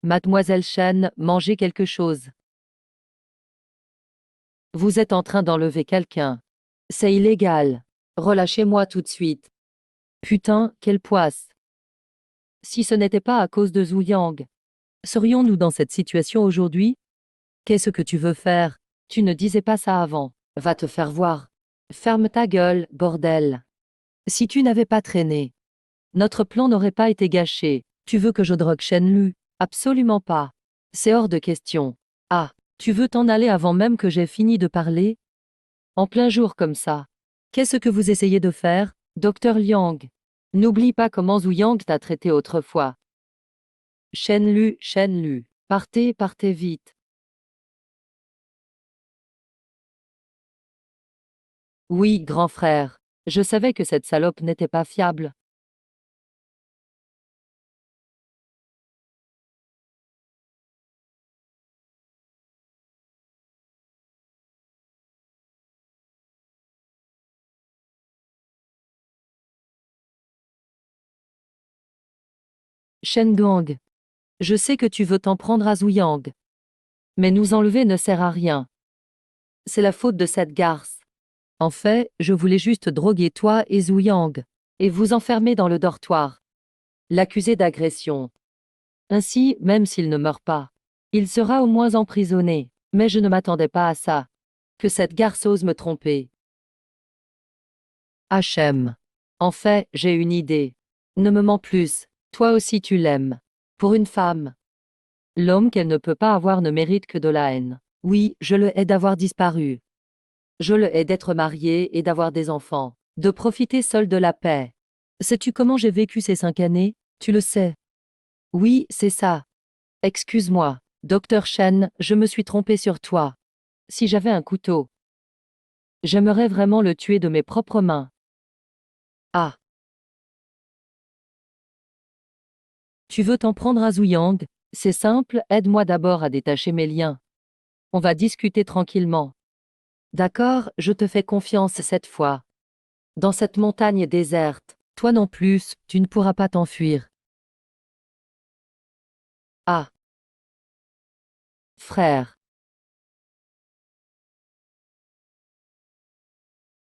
Mademoiselle Shen, mangez quelque chose. Vous êtes en train d'enlever quelqu'un. C'est illégal. Relâchez-moi tout de suite. Putain, quelle poisse. Si ce n'était pas à cause de Zhu Yang, serions-nous dans cette situation aujourd'hui? Qu'est-ce que tu veux faire? Tu ne disais pas ça avant. Va te faire voir. Ferme ta gueule, bordel. Si tu n'avais pas traîné, notre plan n'aurait pas été gâché. Tu veux que je drogue Shenlu? Absolument pas. C'est hors de question. Ah, tu veux t'en aller avant même que j'aie fini de parler? En plein jour comme ça. Qu'est-ce que vous essayez de faire, docteur Liang? N'oublie pas comment Zhu Yang t'a traité autrefois. Shenlu, Shenlu. Partez, partez vite. Oui, grand frère. Je savais que cette salope n'était pas fiable. Shen Gang. Je sais que tu veux t'en prendre à Zuyang. Mais nous enlever ne sert à rien. C'est la faute de cette garce. En fait, je voulais juste droguer toi et Zuyang. Et vous enfermer dans le dortoir. L'accuser d'agression. Ainsi, même s'il ne meurt pas, il sera au moins emprisonné. Mais je ne m'attendais pas à ça. Que cette garce ose me tromper. Hachem. En fait, j'ai une idée. Ne me mens plus. Toi aussi tu l'aimes. Pour une femme. L'homme qu'elle ne peut pas avoir ne mérite que de la haine. Oui, je le hais d'avoir disparu. Je le hais d'être marié et d'avoir des enfants. De profiter seul de la paix. Sais-tu comment j'ai vécu ces 5 années? Tu le sais. Oui, c'est ça. Excuse-moi, docteur Shen, je me suis trompé sur toi. Si j'avais un couteau, j'aimerais vraiment le tuer de mes propres mains. Ah, tu veux t'en prendre à Zuyang? C'est simple, aide-moi d'abord à détacher mes liens. On va discuter tranquillement. D'accord, je te fais confiance cette fois. Dans cette montagne déserte, toi non plus, tu ne pourras pas t'enfuir. Ah, frère.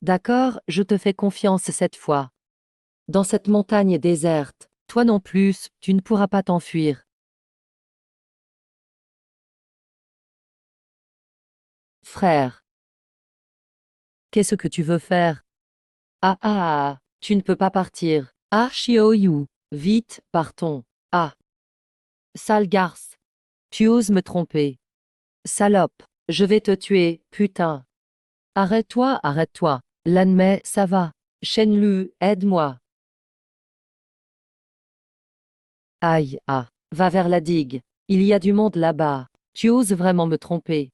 D'accord, je te fais confiance cette fois. Dans cette montagne déserte, toi non plus, tu ne pourras pas t'enfuir. Frère. Qu'est-ce que tu veux faire? Ah ah ah, tu ne peux pas partir. Ah Xiaoyu, vite, partons. Ah, sale garce. Tu oses me tromper. Salope, je vais te tuer, putain. Arrête-toi, arrête-toi. L'admet, ça va. Shenlu, aide-moi. Aïe, ah, va vers la digue. Il y a du monde là-bas. Tu oses vraiment me tromper.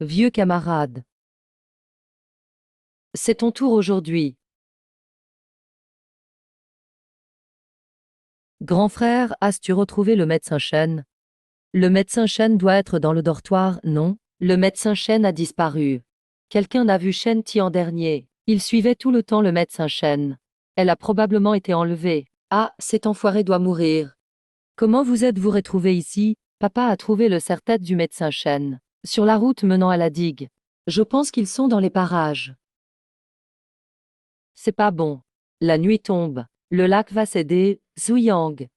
Vieux camarade. C'est ton tour aujourd'hui. Grand frère, as-tu retrouvé le médecin Chen? Le médecin Chen doit être dans le dortoir, non? Le médecin Chen a disparu. Quelqu'un a vu Shen Ti en dernier. Il suivait tout le temps le médecin Chen. Elle a probablement été enlevée. Ah, cet enfoiré doit mourir. Comment vous êtes-vous retrouvé ici? Papa a trouvé le serre-tête du médecin Chen. Sur la route menant à la digue. Je pense qu'ils sont dans les parages. C'est pas bon. La nuit tombe. Le lac va céder. Zuyang.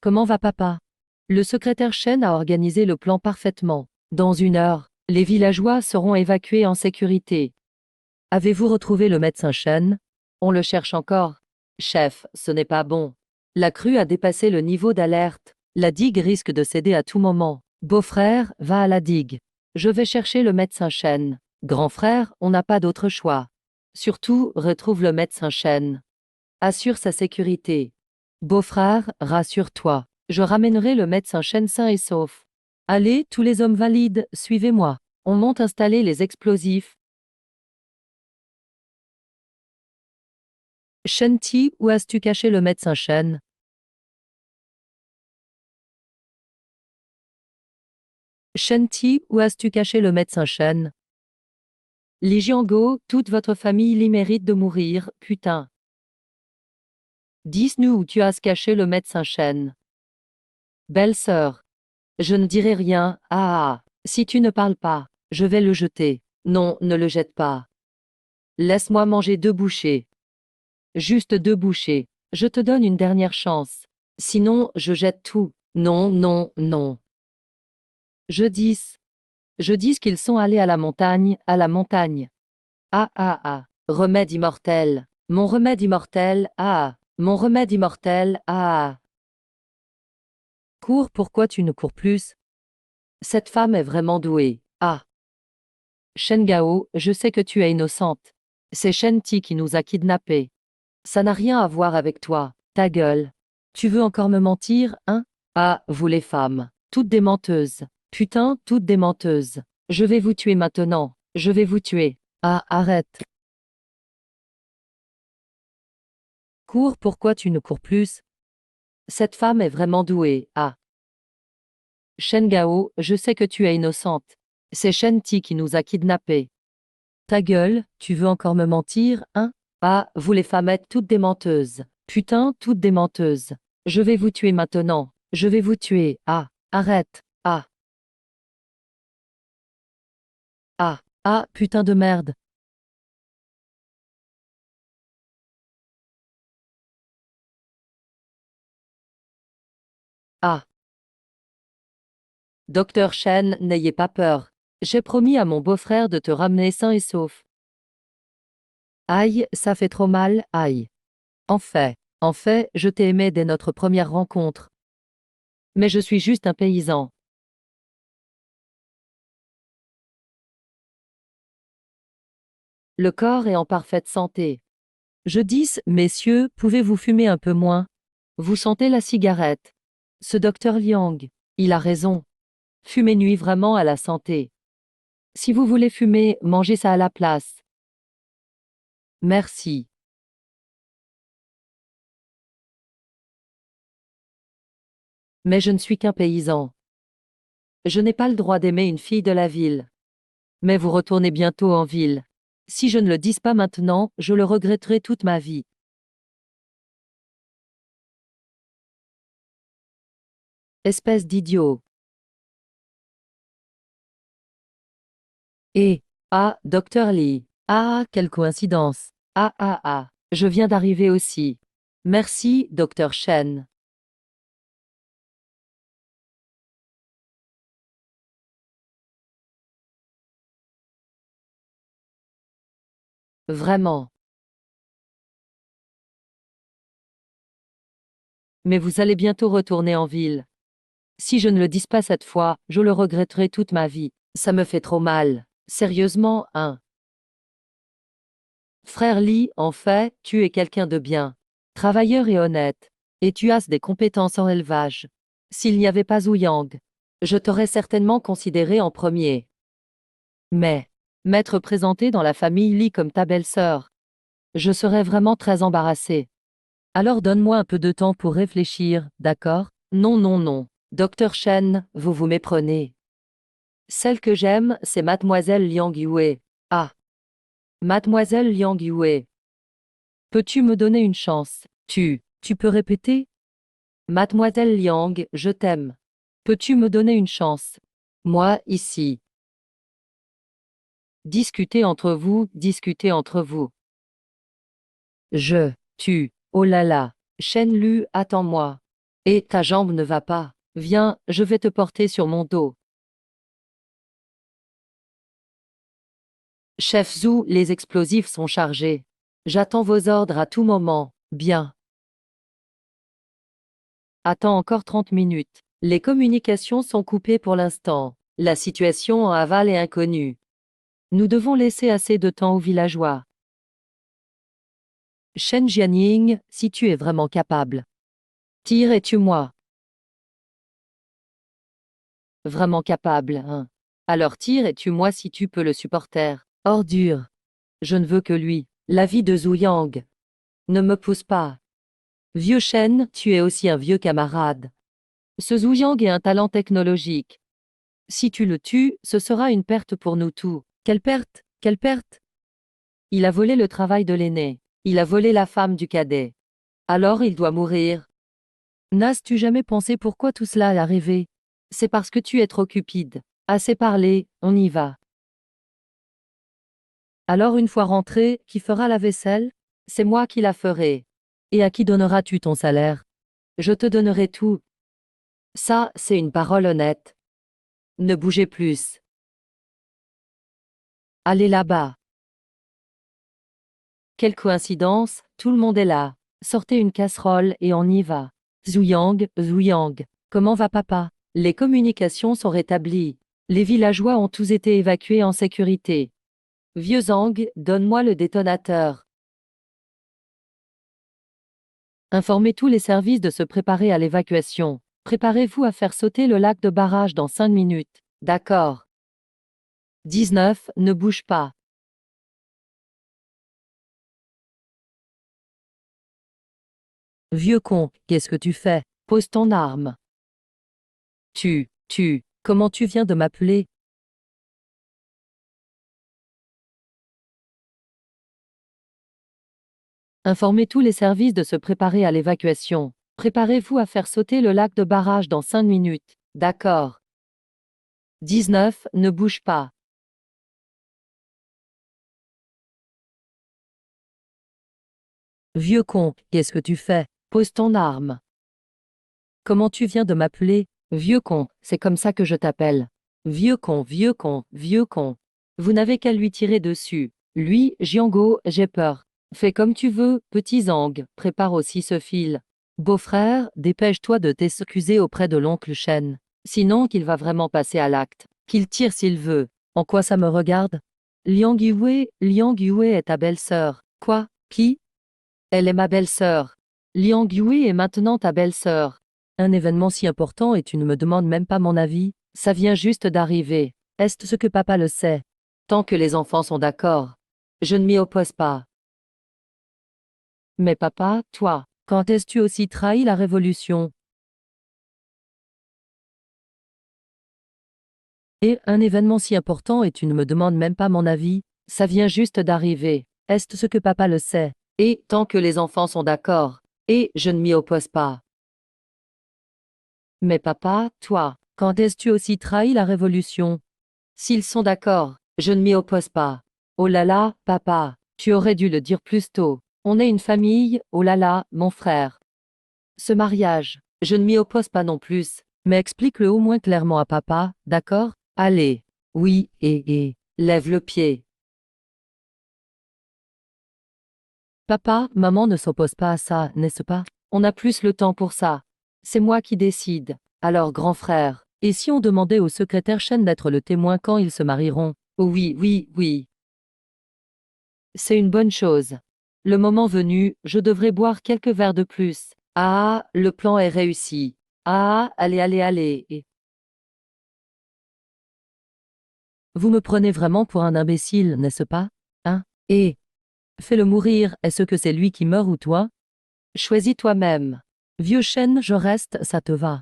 Comment va papa? Le secrétaire Chen a organisé le plan parfaitement. Dans 1 heure, les villageois seront évacués en sécurité. Avez-vous retrouvé le médecin Chen? On le cherche encore. Chef, ce n'est pas bon. La crue a dépassé le niveau d'alerte. La digue risque de céder à tout moment. Beau-frère, va à la digue. Je vais chercher le médecin Chen. Grand frère, on n'a pas d'autre choix. Surtout, retrouve le médecin Chen. Assure sa sécurité. Beau-frère, rassure-toi. Je ramènerai le médecin Chen sain et sauf. Allez, tous les hommes valides, suivez-moi. On monte installer les explosifs. Shen Ti, où as-tu caché le médecin Chen? Shen Ti, où as-tu caché le médecin Chen? Li Jiango, toute votre famille l'y mérite de mourir, putain. Dis-nous où tu as caché le médecin Chen. Belle-sœur. Je ne dirai rien, ah ah. Si tu ne parles pas, je vais le jeter. Non, ne le jette pas. Laisse-moi manger 2 bouchées. Juste 2 bouchées. Je te donne une dernière chance. Sinon, je jette tout. Non, non, non. Je dis. Je dis qu'ils sont allés à la montagne, à la montagne. Ah ah ah. Remède immortel. Mon remède immortel, ah ah. Mon remède immortel, ah ah. Cours, pourquoi tu ne cours plus? Cette femme est vraiment douée. Ah. Shen Gao, je sais que tu es innocente. C'est Shen Ti qui nous a kidnappés. Ça n'a rien à voir avec toi. Ta gueule. Tu veux encore me mentir, hein? Ah, vous les femmes. Toutes des menteuses. Putain, toutes des menteuses. Je vais vous tuer maintenant. Je vais vous tuer. Ah, arrête. Cours, pourquoi tu ne cours plus? Cette femme est vraiment douée. Ah. Shen Gao, je sais que tu es innocente. C'est Shen Ti qui nous a kidnappés. Ta gueule, tu veux encore me mentir, hein? Ah, vous les femmes êtes toutes des menteuses. Putain, toutes des menteuses. Je vais vous tuer maintenant. Je vais vous tuer. Ah, arrête. Ah, ah, ah, putain de merde. Ah. Docteur Shen, n'ayez pas peur. J'ai promis à mon beau-frère de te ramener sain et sauf. Aïe, ça fait trop mal, aïe. En fait, je t'ai aimé dès notre première rencontre. Mais je suis juste un paysan. Le corps est en parfaite santé. Je dis, messieurs, pouvez-vous fumer un peu moins? Vous sentez la cigarette? Ce docteur Liang, il a raison. Fumer nuit vraiment à la santé. Si vous voulez fumer, mangez ça à la place. Merci. Mais je ne suis qu'un paysan. Je n'ai pas le droit d'aimer une fille de la ville. Mais vous retournez bientôt en ville. Si je ne le dis pas maintenant, je le regretterai toute ma vie. Espèce d'idiot. Et, ah, docteur Lee. Ah, quelle coïncidence. Ah, ah, ah. Je viens d'arriver aussi. Merci, docteur Shen. Vraiment. Mais vous allez bientôt retourner en ville. Si je ne le dis pas cette fois, je le regretterai toute ma vie. Ça me fait trop mal. Sérieusement, hein. Frère Lee, en fait, tu es quelqu'un de bien. Travailleur et honnête. Et tu as des compétences en élevage. S'il n'y avait pas Zhu Yang, je t'aurais certainement considéré en premier. Mais, m'être présenté dans la famille Lee comme ta belle-sœur, je serais vraiment très embarrassé. Alors donne-moi un peu de temps pour réfléchir, d'accord? Non, non, non. Docteur Shen, vous vous méprenez. Celle que j'aime, c'est Mademoiselle Liang Yue. Ah, Mademoiselle Liang Yue. Peux-tu me donner une chance? Tu peux répéter? Mademoiselle Liang, je t'aime. Peux-tu me donner une chance? Moi, ici. Discutez entre vous, discutez entre vous. Oh là là. Shen Lu, attends-moi. Et ta jambe ne va pas. Viens, je vais te porter sur mon dos. Chef Zhu, les explosifs sont chargés. J'attends vos ordres à tout moment. Bien. Attends encore 30 minutes. Les communications sont coupées pour l'instant. La situation en aval est inconnue. Nous devons laisser assez de temps aux villageois. Shen Jianying, si tu es vraiment capable. Tire et tue-moi. Vraiment capable, hein. Alors tire et tue-moi si tu peux le supporter. Ordure. Je ne veux que lui. La vie de Zhu Yang. Ne me pousse pas. Vieux Shen, tu es aussi un vieux camarade. Ce Zhu Yang est un talent technologique. Si tu le tues, ce sera une perte pour nous tous. Quelle perte? Quelle perte? Il a volé le travail de l'aîné. Il a volé la femme du cadet. Alors il doit mourir. N'as-tu jamais pensé pourquoi tout cela est arrivé? C'est parce que tu es trop cupide. Assez parlé, on y va. Alors une fois rentré, qui fera la vaisselle? C'est moi qui la ferai. Et à qui donneras-tu ton salaire? Je te donnerai tout. Ça, c'est une parole honnête. Ne bougez plus. Allez là-bas. Quelle coïncidence, tout le monde est là. Sortez une casserole et on y va. Zhu Yang, comment va papa? Les communications sont rétablies. Les villageois ont tous été évacués en sécurité. Vieux Zhang, donne-moi le détonateur. Informez tous les services de se préparer à l'évacuation. Préparez-vous à faire sauter le lac de barrage dans 5 minutes. D'accord. 19, ne bouge pas. Vieux con, qu'est-ce que tu fais? Pose ton arme. Comment tu viens de m'appeler? Informez tous les services de se préparer à l'évacuation. Préparez-vous à faire sauter le lac de barrage dans 5 minutes. D'accord. 19, ne bouge pas. Vieux con, qu'est-ce que tu fais? Pose ton arme. Comment tu viens de m'appeler? Vieux con, c'est comme ça que je t'appelle. Vieux con, vieux con, vieux con. Vous n'avez qu'à lui tirer dessus. Lui, Jiango, j'ai peur. Fais comme tu veux, petit Zhang, prépare aussi ce fil. Beau-frère, dépêche-toi de t'excuser auprès de l'oncle Shen. Sinon qu'il va vraiment passer à l'acte. Qu'il tire s'il veut. En quoi ça me regarde? Liang Yue est ta belle-sœur. Quoi? Qui? Elle est ma belle-sœur. Liang Yue est maintenant ta belle-sœur. Un événement si important et tu ne me demandes même pas mon avis? Ça vient juste d'arriver. Est-ce ce que papa le sait? Tant que les enfants sont d'accord. Je ne m'y oppose pas. Mais papa, toi, quand est-ce tu aussi trahi la révolution? Et un événement si important et tu ne me demandes même pas mon avis? Ça vient juste d'arriver. Est-ce ce que papa le sait? Et tant que les enfants sont d'accord. Et je ne m'y oppose pas. Mais papa, toi, quand est-ce tu aussi trahi la révolution? S'ils sont d'accord, je ne m'y oppose pas. Oh là là, papa, tu aurais dû le dire plus tôt. On est une famille, oh là là, mon frère. Ce mariage, je ne m'y oppose pas non plus, mais explique-le au moins clairement à papa, d'accord? Allez. Oui, et, lève le pied. Papa, maman ne s'oppose pas à ça, n'est-ce pas? On a plus le temps pour ça. C'est moi qui décide. Alors, grand frère, et si on demandait au secrétaire Chen d'être le témoin quand ils se marieront? Oh oui, oui, oui. C'est une bonne chose. Le moment venu, je devrais boire quelques verres de plus. Ah, le plan est réussi. Ah, allez, allez, allez. Vous me prenez vraiment pour un imbécile, n'est-ce pas? Hein? Et fais-le mourir, est-ce que c'est lui qui meurt ou toi? Choisis toi-même. Vieux chêne, je reste, ça te va.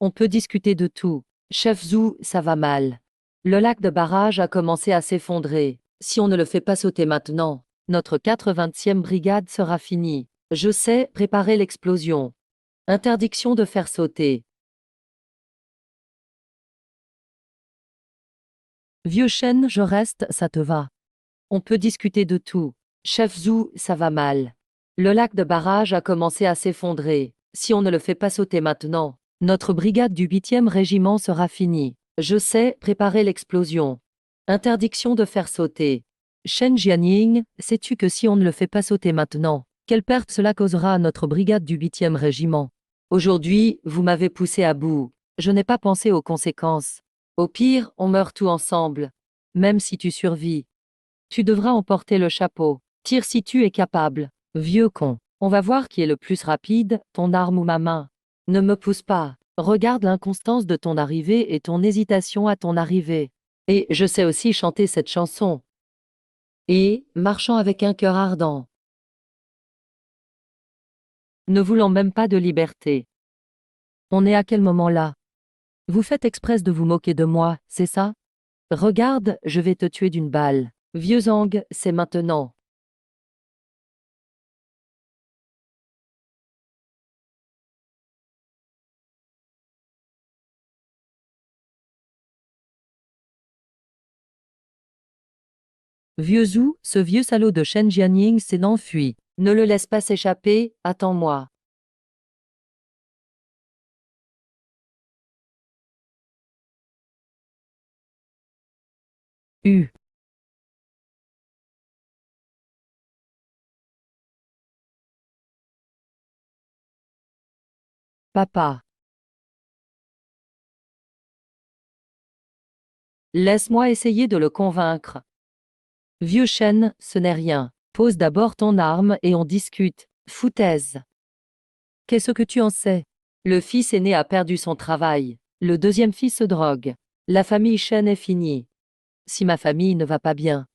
On peut discuter de tout. Chef Zhou, ça va mal. Le lac de barrage a commencé à s'effondrer. Si on ne le fait pas sauter maintenant, notre 80e brigade sera finie. Je sais, préparer l'explosion. Interdiction de faire sauter. Vieux chêne, je reste, ça te va. On peut discuter de tout. Chef Zhou, ça va mal. Le lac de barrage a commencé à s'effondrer. Si on ne le fait pas sauter maintenant, notre brigade du 8e régiment sera finie. Je sais, préparer l'explosion. Interdiction de faire sauter. Shen Jianying, sais-tu que si on ne le fait pas sauter maintenant, quelle perte cela causera à notre brigade du 8e régiment? Aujourd'hui, vous m'avez poussé à bout. Je n'ai pas pensé aux conséquences. Au pire, on meurt tous ensemble. Même si tu survis. Tu devras emporter le chapeau. Tire si tu es capable. Vieux con. On va voir qui est le plus rapide, ton arme ou ma main. Ne me pousse pas. Regarde l'inconstance de ton arrivée et ton hésitation à ton arrivée. Et je sais aussi chanter cette chanson. Et, marchant avec un cœur ardent. Ne voulant même pas de liberté. On est à quel moment là? Vous faites exprès de vous moquer de moi, c'est ça? Regarde, je vais te tuer d'une balle. Vieux Zhang, c'est maintenant. Vieux Zhou, ce vieux salaud de Shen Jianying s'est enfui. Ne le laisse pas s'échapper, attends-moi. Papa. Laisse-moi essayer de le convaincre. Vieux Shen, ce n'est rien. Pose d'abord ton arme et on discute. Foutaise. Qu'est-ce que tu en sais? Le fils aîné a perdu son travail. Le deuxième fils se drogue. La famille Shen est finie. Si ma famille ne va pas bien,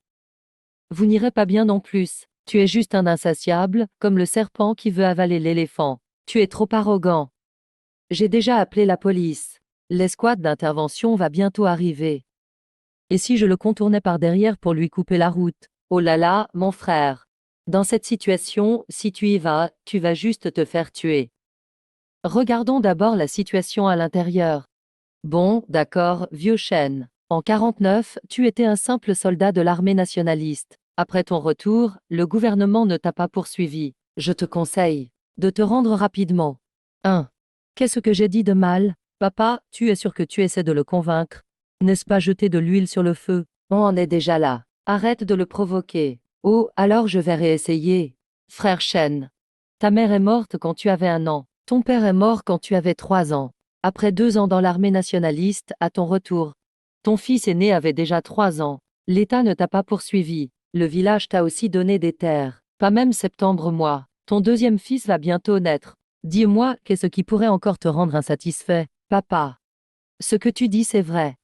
vous n'irez pas bien non plus. Tu es juste un insatiable, comme le serpent qui veut avaler l'éléphant. Tu es trop arrogant. J'ai déjà appelé la police. L'escouade d'intervention va bientôt arriver. Et si je le contournais par derrière pour lui couper la route? Oh là là, mon frère. Dans cette situation, si tu y vas, tu vas juste te faire tuer. Regardons d'abord la situation à l'intérieur. Bon, d'accord, vieux chêne. En 49, tu étais un simple soldat de l'armée nationaliste. Après ton retour, le gouvernement ne t'a pas poursuivi. Je te conseille de te rendre rapidement. 1. Qu'est-ce que j'ai dit de mal? Papa, tu es sûr que tu essaies de le convaincre? N'est-ce pas jeter de l'huile sur le feu? On en est déjà là. Arrête de le provoquer. Oh, alors je vais réessayer. Frère Chêne. Ta mère est morte quand tu avais 1 an. Ton père est mort quand tu avais 3 ans. Après 2 ans dans l'armée nationaliste, à ton retour. Ton fils aîné avait déjà 3 ans. L'État ne t'a pas poursuivi. Le village t'a aussi donné des terres. Pas même septembre mois. Ton deuxième fils va bientôt naître. Dis-moi, qu'est-ce qui pourrait encore te rendre insatisfait, papa? Ce que tu dis, c'est vrai.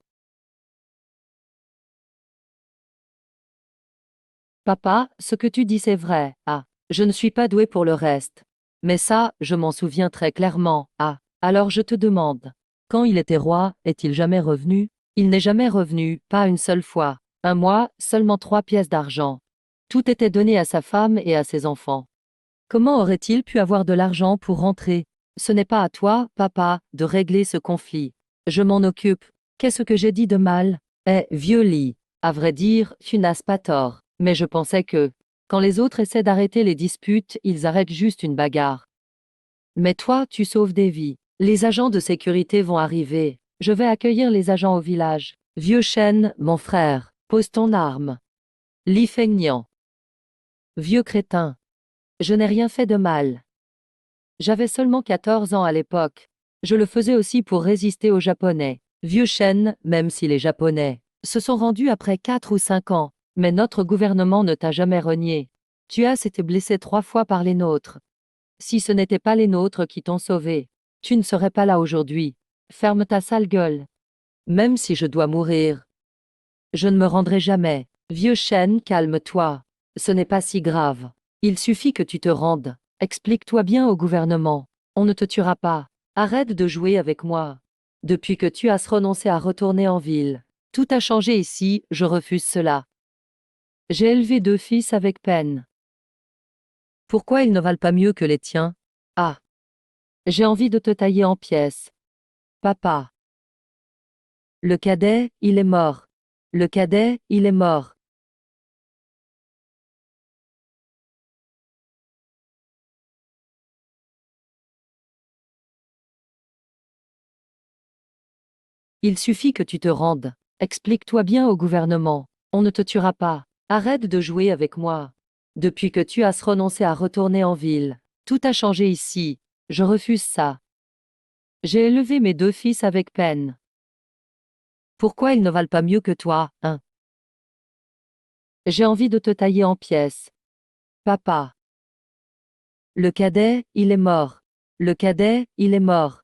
Papa, ce que tu dis, c'est vrai. Ah, je ne suis pas doué pour le reste. Mais ça, je m'en souviens très clairement. Ah, alors je te demande. Quand il était roi, est-il jamais revenu? Il n'est jamais revenu, pas une seule fois. 1 mois, seulement 3 pièces d'argent. Tout était donné à sa femme et à ses enfants. Comment aurait-il pu avoir de l'argent pour rentrer? Ce n'est pas à toi, papa, de régler ce conflit. Je m'en occupe. Qu'est-ce que j'ai dit de mal? Eh, vieux lit. À vrai dire, tu n'as pas tort. Mais je pensais que, quand les autres essaient d'arrêter les disputes, ils arrêtent juste une bagarre. Mais toi, tu sauves des vies. Les agents de sécurité vont arriver. Je vais accueillir les agents au village. Vieux chêne, mon frère, pose ton arme. Li feignant. Vieux crétin. Je n'ai rien fait de mal. J'avais seulement 14 ans à l'époque. Je le faisais aussi pour résister aux Japonais. Vieux chêne, même si les Japonais se sont rendus après 4 ou 5 ans. Mais notre gouvernement ne t'a jamais renié. Tu as été blessé 3 fois par les nôtres. Si ce n'était pas les nôtres qui t'ont sauvé, tu ne serais pas là aujourd'hui. Ferme ta sale gueule. Même si je dois mourir, je ne me rendrai jamais. Vieux chêne, calme-toi. Ce n'est pas si grave. Il suffit que tu te rendes. Explique-toi bien au gouvernement. On ne te tuera pas. Arrête de jouer avec moi. Depuis que tu as renoncé à retourner en ville, tout a changé ici, je refuse cela. J'ai élevé 2 fils avec peine. Pourquoi ils ne valent pas mieux que les tiens? Ah, j'ai envie de te tailler en pièces. Papa. Le cadet, il est mort. Le cadet, il est mort. Il suffit que tu te rendes. Explique-toi bien au gouvernement. On ne te tuera pas. Arrête de jouer avec moi. Depuis que tu as renoncé à retourner en ville, tout a changé ici. Je refuse ça. J'ai élevé mes 2 fils avec peine. Pourquoi ils ne valent pas mieux que toi, hein? J'ai envie de te tailler en pièces. Papa. Le cadet, il est mort. Le cadet, il est mort.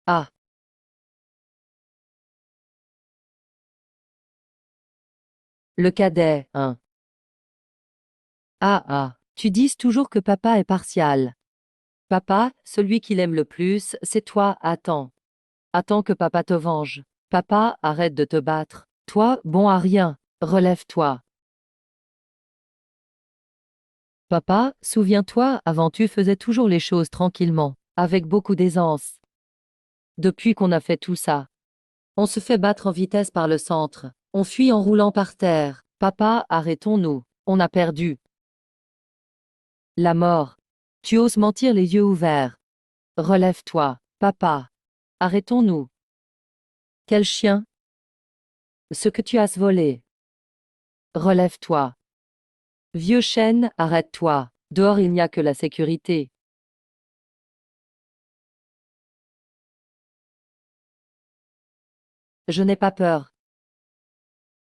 Ah. Le cadet, hein. Ah ah. Tu dis toujours que papa est partial. Papa, celui qu'il aime le plus, c'est toi, attends. Attends que papa te venge. Papa, arrête de te battre. Toi, bon à rien. Relève-toi. Papa, souviens-toi, avant tu faisais toujours les choses tranquillement, avec beaucoup d'aisance. Depuis qu'on a fait tout ça, on se fait battre en vitesse par le centre. On fuit en roulant par terre. Papa, arrêtons-nous. On a perdu. La mort. Tu oses mentir les yeux ouverts. Relève-toi. Papa. Arrêtons-nous. Quel chien? Ce que tu as volé. Relève-toi. Vieux chêne, arrête-toi. Dehors il n'y a que la sécurité. Je n'ai pas peur.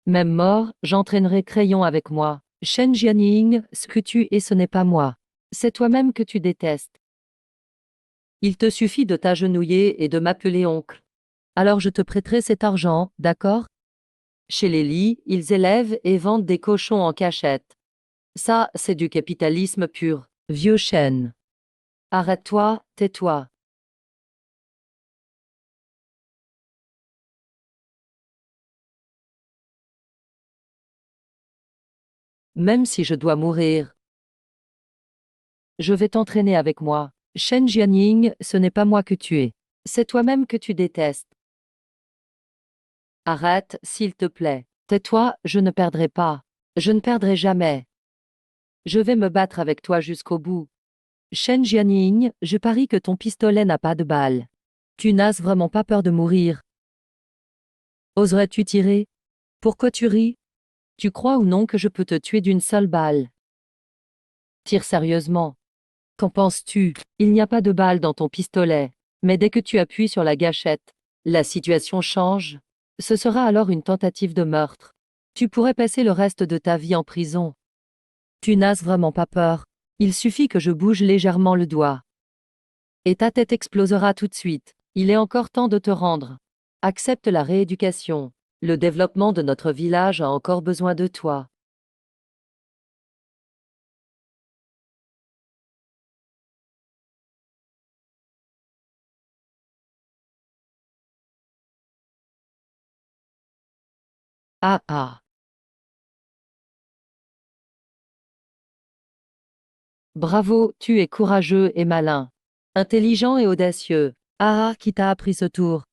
Même mort, j'entraînerai Crayon avec moi. Shen Jianying, ce que tu es ce n'est pas moi. C'est toi-même que tu détestes. Il te suffit de t'agenouiller et de m'appeler oncle. Alors je te prêterai cet argent, d'accord? Chez les lits, ils élèvent et vendent des cochons en cachette. Ça, c'est du capitalisme pur. Vieux chêne. Arrête-toi, tais-toi. Même si je dois mourir, je vais t'entraîner avec moi. Shen Jianying, ce n'est pas moi que tu es. C'est toi-même que tu détestes. Arrête, s'il te plaît. Tais-toi, je ne perdrai pas. Je ne perdrai jamais. Je vais me battre avec toi jusqu'au bout. Shen Jianying, je parie que ton pistolet n'a pas de balles. Tu n'as vraiment pas peur de mourir. Oserais-tu tirer? Pourquoi tu ris? Tu crois ou non que je peux te tuer d'une seule balle? Tire sérieusement. Qu'en penses-tu? Il n'y a pas de balle dans ton pistolet. Mais dès que tu appuies sur la gâchette, la situation change. Ce sera alors une tentative de meurtre. Tu pourrais passer le reste de ta vie en prison. Tu n'as vraiment pas peur. Il suffit que je bouge légèrement le doigt. Et ta tête explosera tout de suite. Il est encore temps de te rendre. Accepte la rééducation. Le développement de notre village a encore besoin de toi. Ah ah. Bravo, tu es courageux et malin. Intelligent et audacieux. Ah, qui t'a appris ce tour?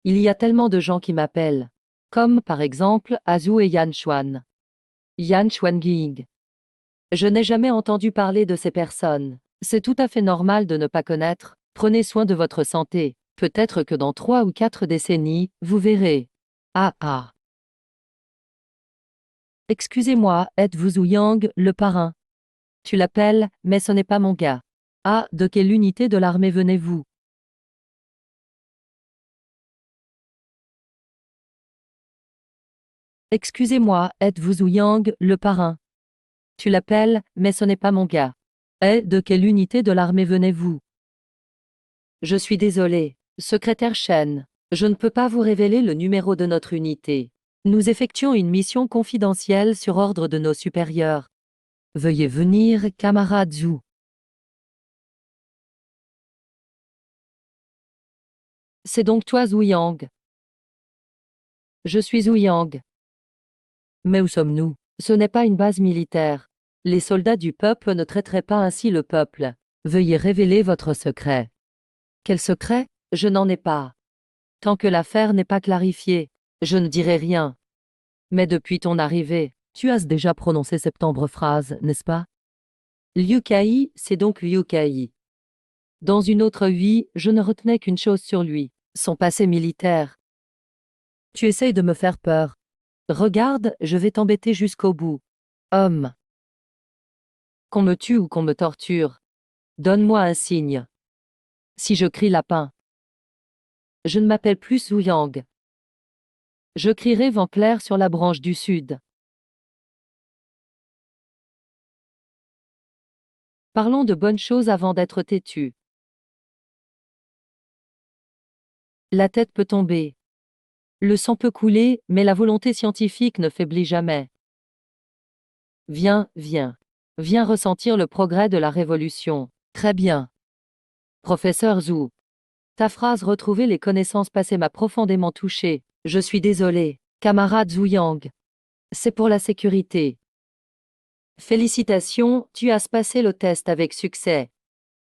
Il y a tellement de gens qui m'appellent. Comme, par exemple, Azu et Yan Xuan. Yan Xuanying. Je n'ai jamais entendu parler de ces personnes. C'est tout à fait normal de ne pas connaître. Prenez soin de votre santé. Peut-être que dans 3 ou 4 décennies, vous verrez. Ah ah. Excusez-moi, êtes-vous Zhu Yang, le parrain? Tu l'appelles, mais ce n'est pas mon gars. Ah, de quelle unité de l'armée venez-vous? Excusez-moi, êtes-vous Zhu Yang, le parrain? Tu l'appelles, mais ce n'est pas mon gars. Eh, de quelle unité de l'armée venez-vous? Je suis désolé, secrétaire Chen. Je ne peux pas vous révéler le numéro de notre unité. Nous effectuons une mission confidentielle sur ordre de nos supérieurs. Veuillez venir, camarade Zhu. C'est donc toi Zhu Yang. Je suis Zhu Yang. Mais où sommes-nous? Ce n'est pas une base militaire. Les soldats du peuple ne traiteraient pas ainsi le peuple. Veuillez révéler votre secret. Quel secret? Je n'en ai pas. Tant que l'affaire n'est pas clarifiée, je ne dirai rien. Mais depuis ton arrivée, tu as déjà prononcé septembre phrase, n'est-ce pas? Liu Kai, c'est donc Liu Kai. Dans une autre vie, je ne retenais qu'une chose sur lui, son passé militaire. Tu essayes de me faire peur. Regarde, je vais t'embêter jusqu'au bout. Homme. Qu'on me tue ou qu'on me torture. Donne-moi un signe. Si je crie lapin. Je ne m'appelle plus Zhu Yang. Je crierai vent clair sur la branche du sud. Parlons de bonnes choses avant d'être têtus. La tête peut tomber. Le sang peut couler, mais la volonté scientifique ne faiblit jamais. Viens, viens. Viens ressentir le progrès de la révolution. Très bien. Professeur Zhu. Ta phrase retrouver les connaissances passées m'a profondément touché. Je suis désolé, camarade Zhu Yang. C'est pour la sécurité. Félicitations, tu as passé le test avec succès.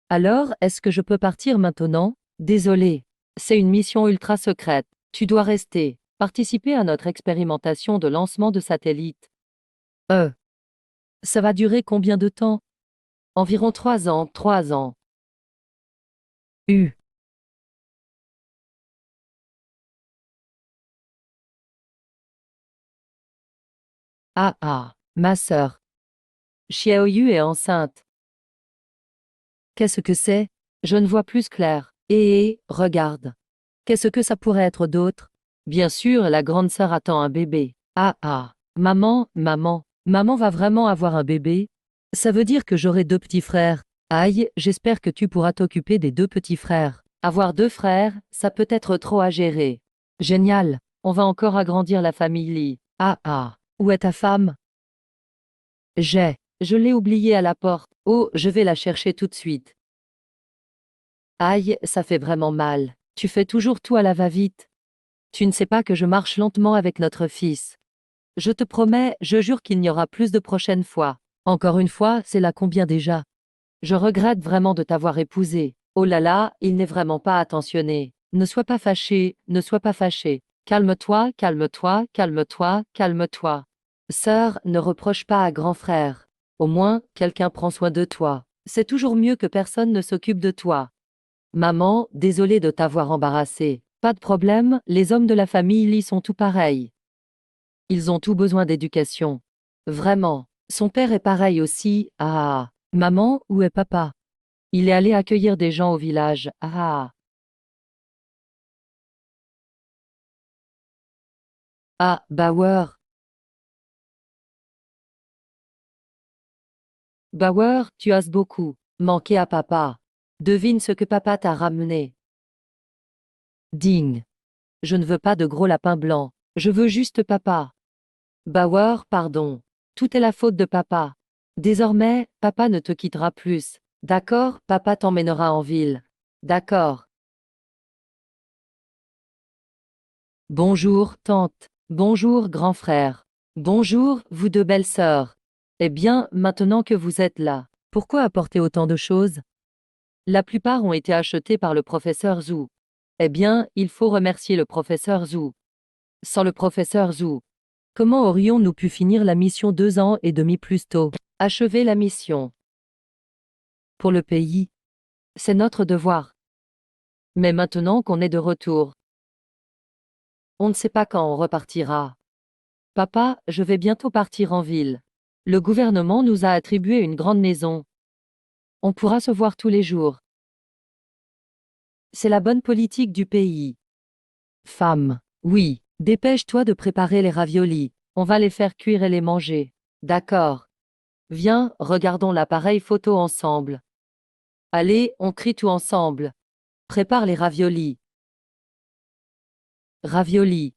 Alors, est-ce que je peux partir maintenant? Désolé. C'est une mission ultra secrète. Tu dois rester. Participer à notre expérimentation de lancement de satellite. Ça va durer combien de temps? Environ 3 ans, 3 ans. U. Ah ah, ma sœur. Xiaoyu est enceinte. Qu'est-ce que c'est? Je ne vois plus clair. Regarde. Qu'est-ce que ça pourrait être d'autre? Bien sûr, la grande sœur attend un bébé. Ah ah. Maman, maman. Maman va vraiment avoir un bébé? Ça veut dire que j'aurai 2 petits frères. Aïe, j'espère que tu pourras t'occuper des 2 petits frères. Avoir 2 frères, ça peut être trop à gérer. Génial. On va encore agrandir la famille. Ah ah. Où est ta femme? je l'ai oubliée à la porte. Oh, je vais la chercher tout de suite. Aïe, ça fait vraiment mal. Tu fais toujours tout à la va-vite. Tu ne sais pas que je marche lentement avec notre fils. Je te promets, je jure qu'il n'y aura plus de prochaine fois. Encore une fois, c'est la combien déjà? Je regrette vraiment de t'avoir épousé. Oh là là, il n'est vraiment pas attentionné. Ne sois pas fâché, ne sois pas fâché. Calme-toi, calme-toi, calme-toi, calme-toi. Sœur, ne reproche pas à grand frère. Au moins, quelqu'un prend soin de toi. C'est toujours mieux que personne ne s'occupe de toi. Maman, désolée de t'avoir embarrassé. Pas de problème, les hommes de la famille y sont tout pareils. Ils ont tout besoin d'éducation. Vraiment. Son père est pareil aussi. Ah. Maman, où est papa? Il est allé accueillir des gens au village. Ah. Ah, Bauer. Bauer, tu as beaucoup manqué à papa. Devine ce que papa t'a ramené. Ding. Je ne veux pas de gros lapins blancs. Je veux juste papa. Bauer, pardon. Tout est la faute de papa. Désormais, papa ne te quittera plus. D'accord, papa t'emmènera en ville. D'accord. Bonjour, tante. Bonjour, grand frère. Bonjour, vous deux belles sœurs. Eh bien, maintenant que vous êtes là, pourquoi apporter autant de choses? La plupart ont été achetées par le professeur Zhou. Eh bien, il faut remercier le professeur Zhou. Sans le professeur Zhou, comment aurions-nous pu finir la mission 2 ans et demi plus tôt? Achever la mission. Pour le pays. C'est notre devoir. Mais maintenant qu'on est de retour, on ne sait pas quand on repartira. Papa, je vais bientôt partir en ville. Le gouvernement nous a attribué une grande maison. On pourra se voir tous les jours. C'est la bonne politique du pays. Femme. Oui, dépêche-toi de préparer les raviolis. On va les faire cuire et les manger. D'accord. Viens, regardons l'appareil photo ensemble. Allez, on crie tout ensemble. Prépare les raviolis. Raviolis.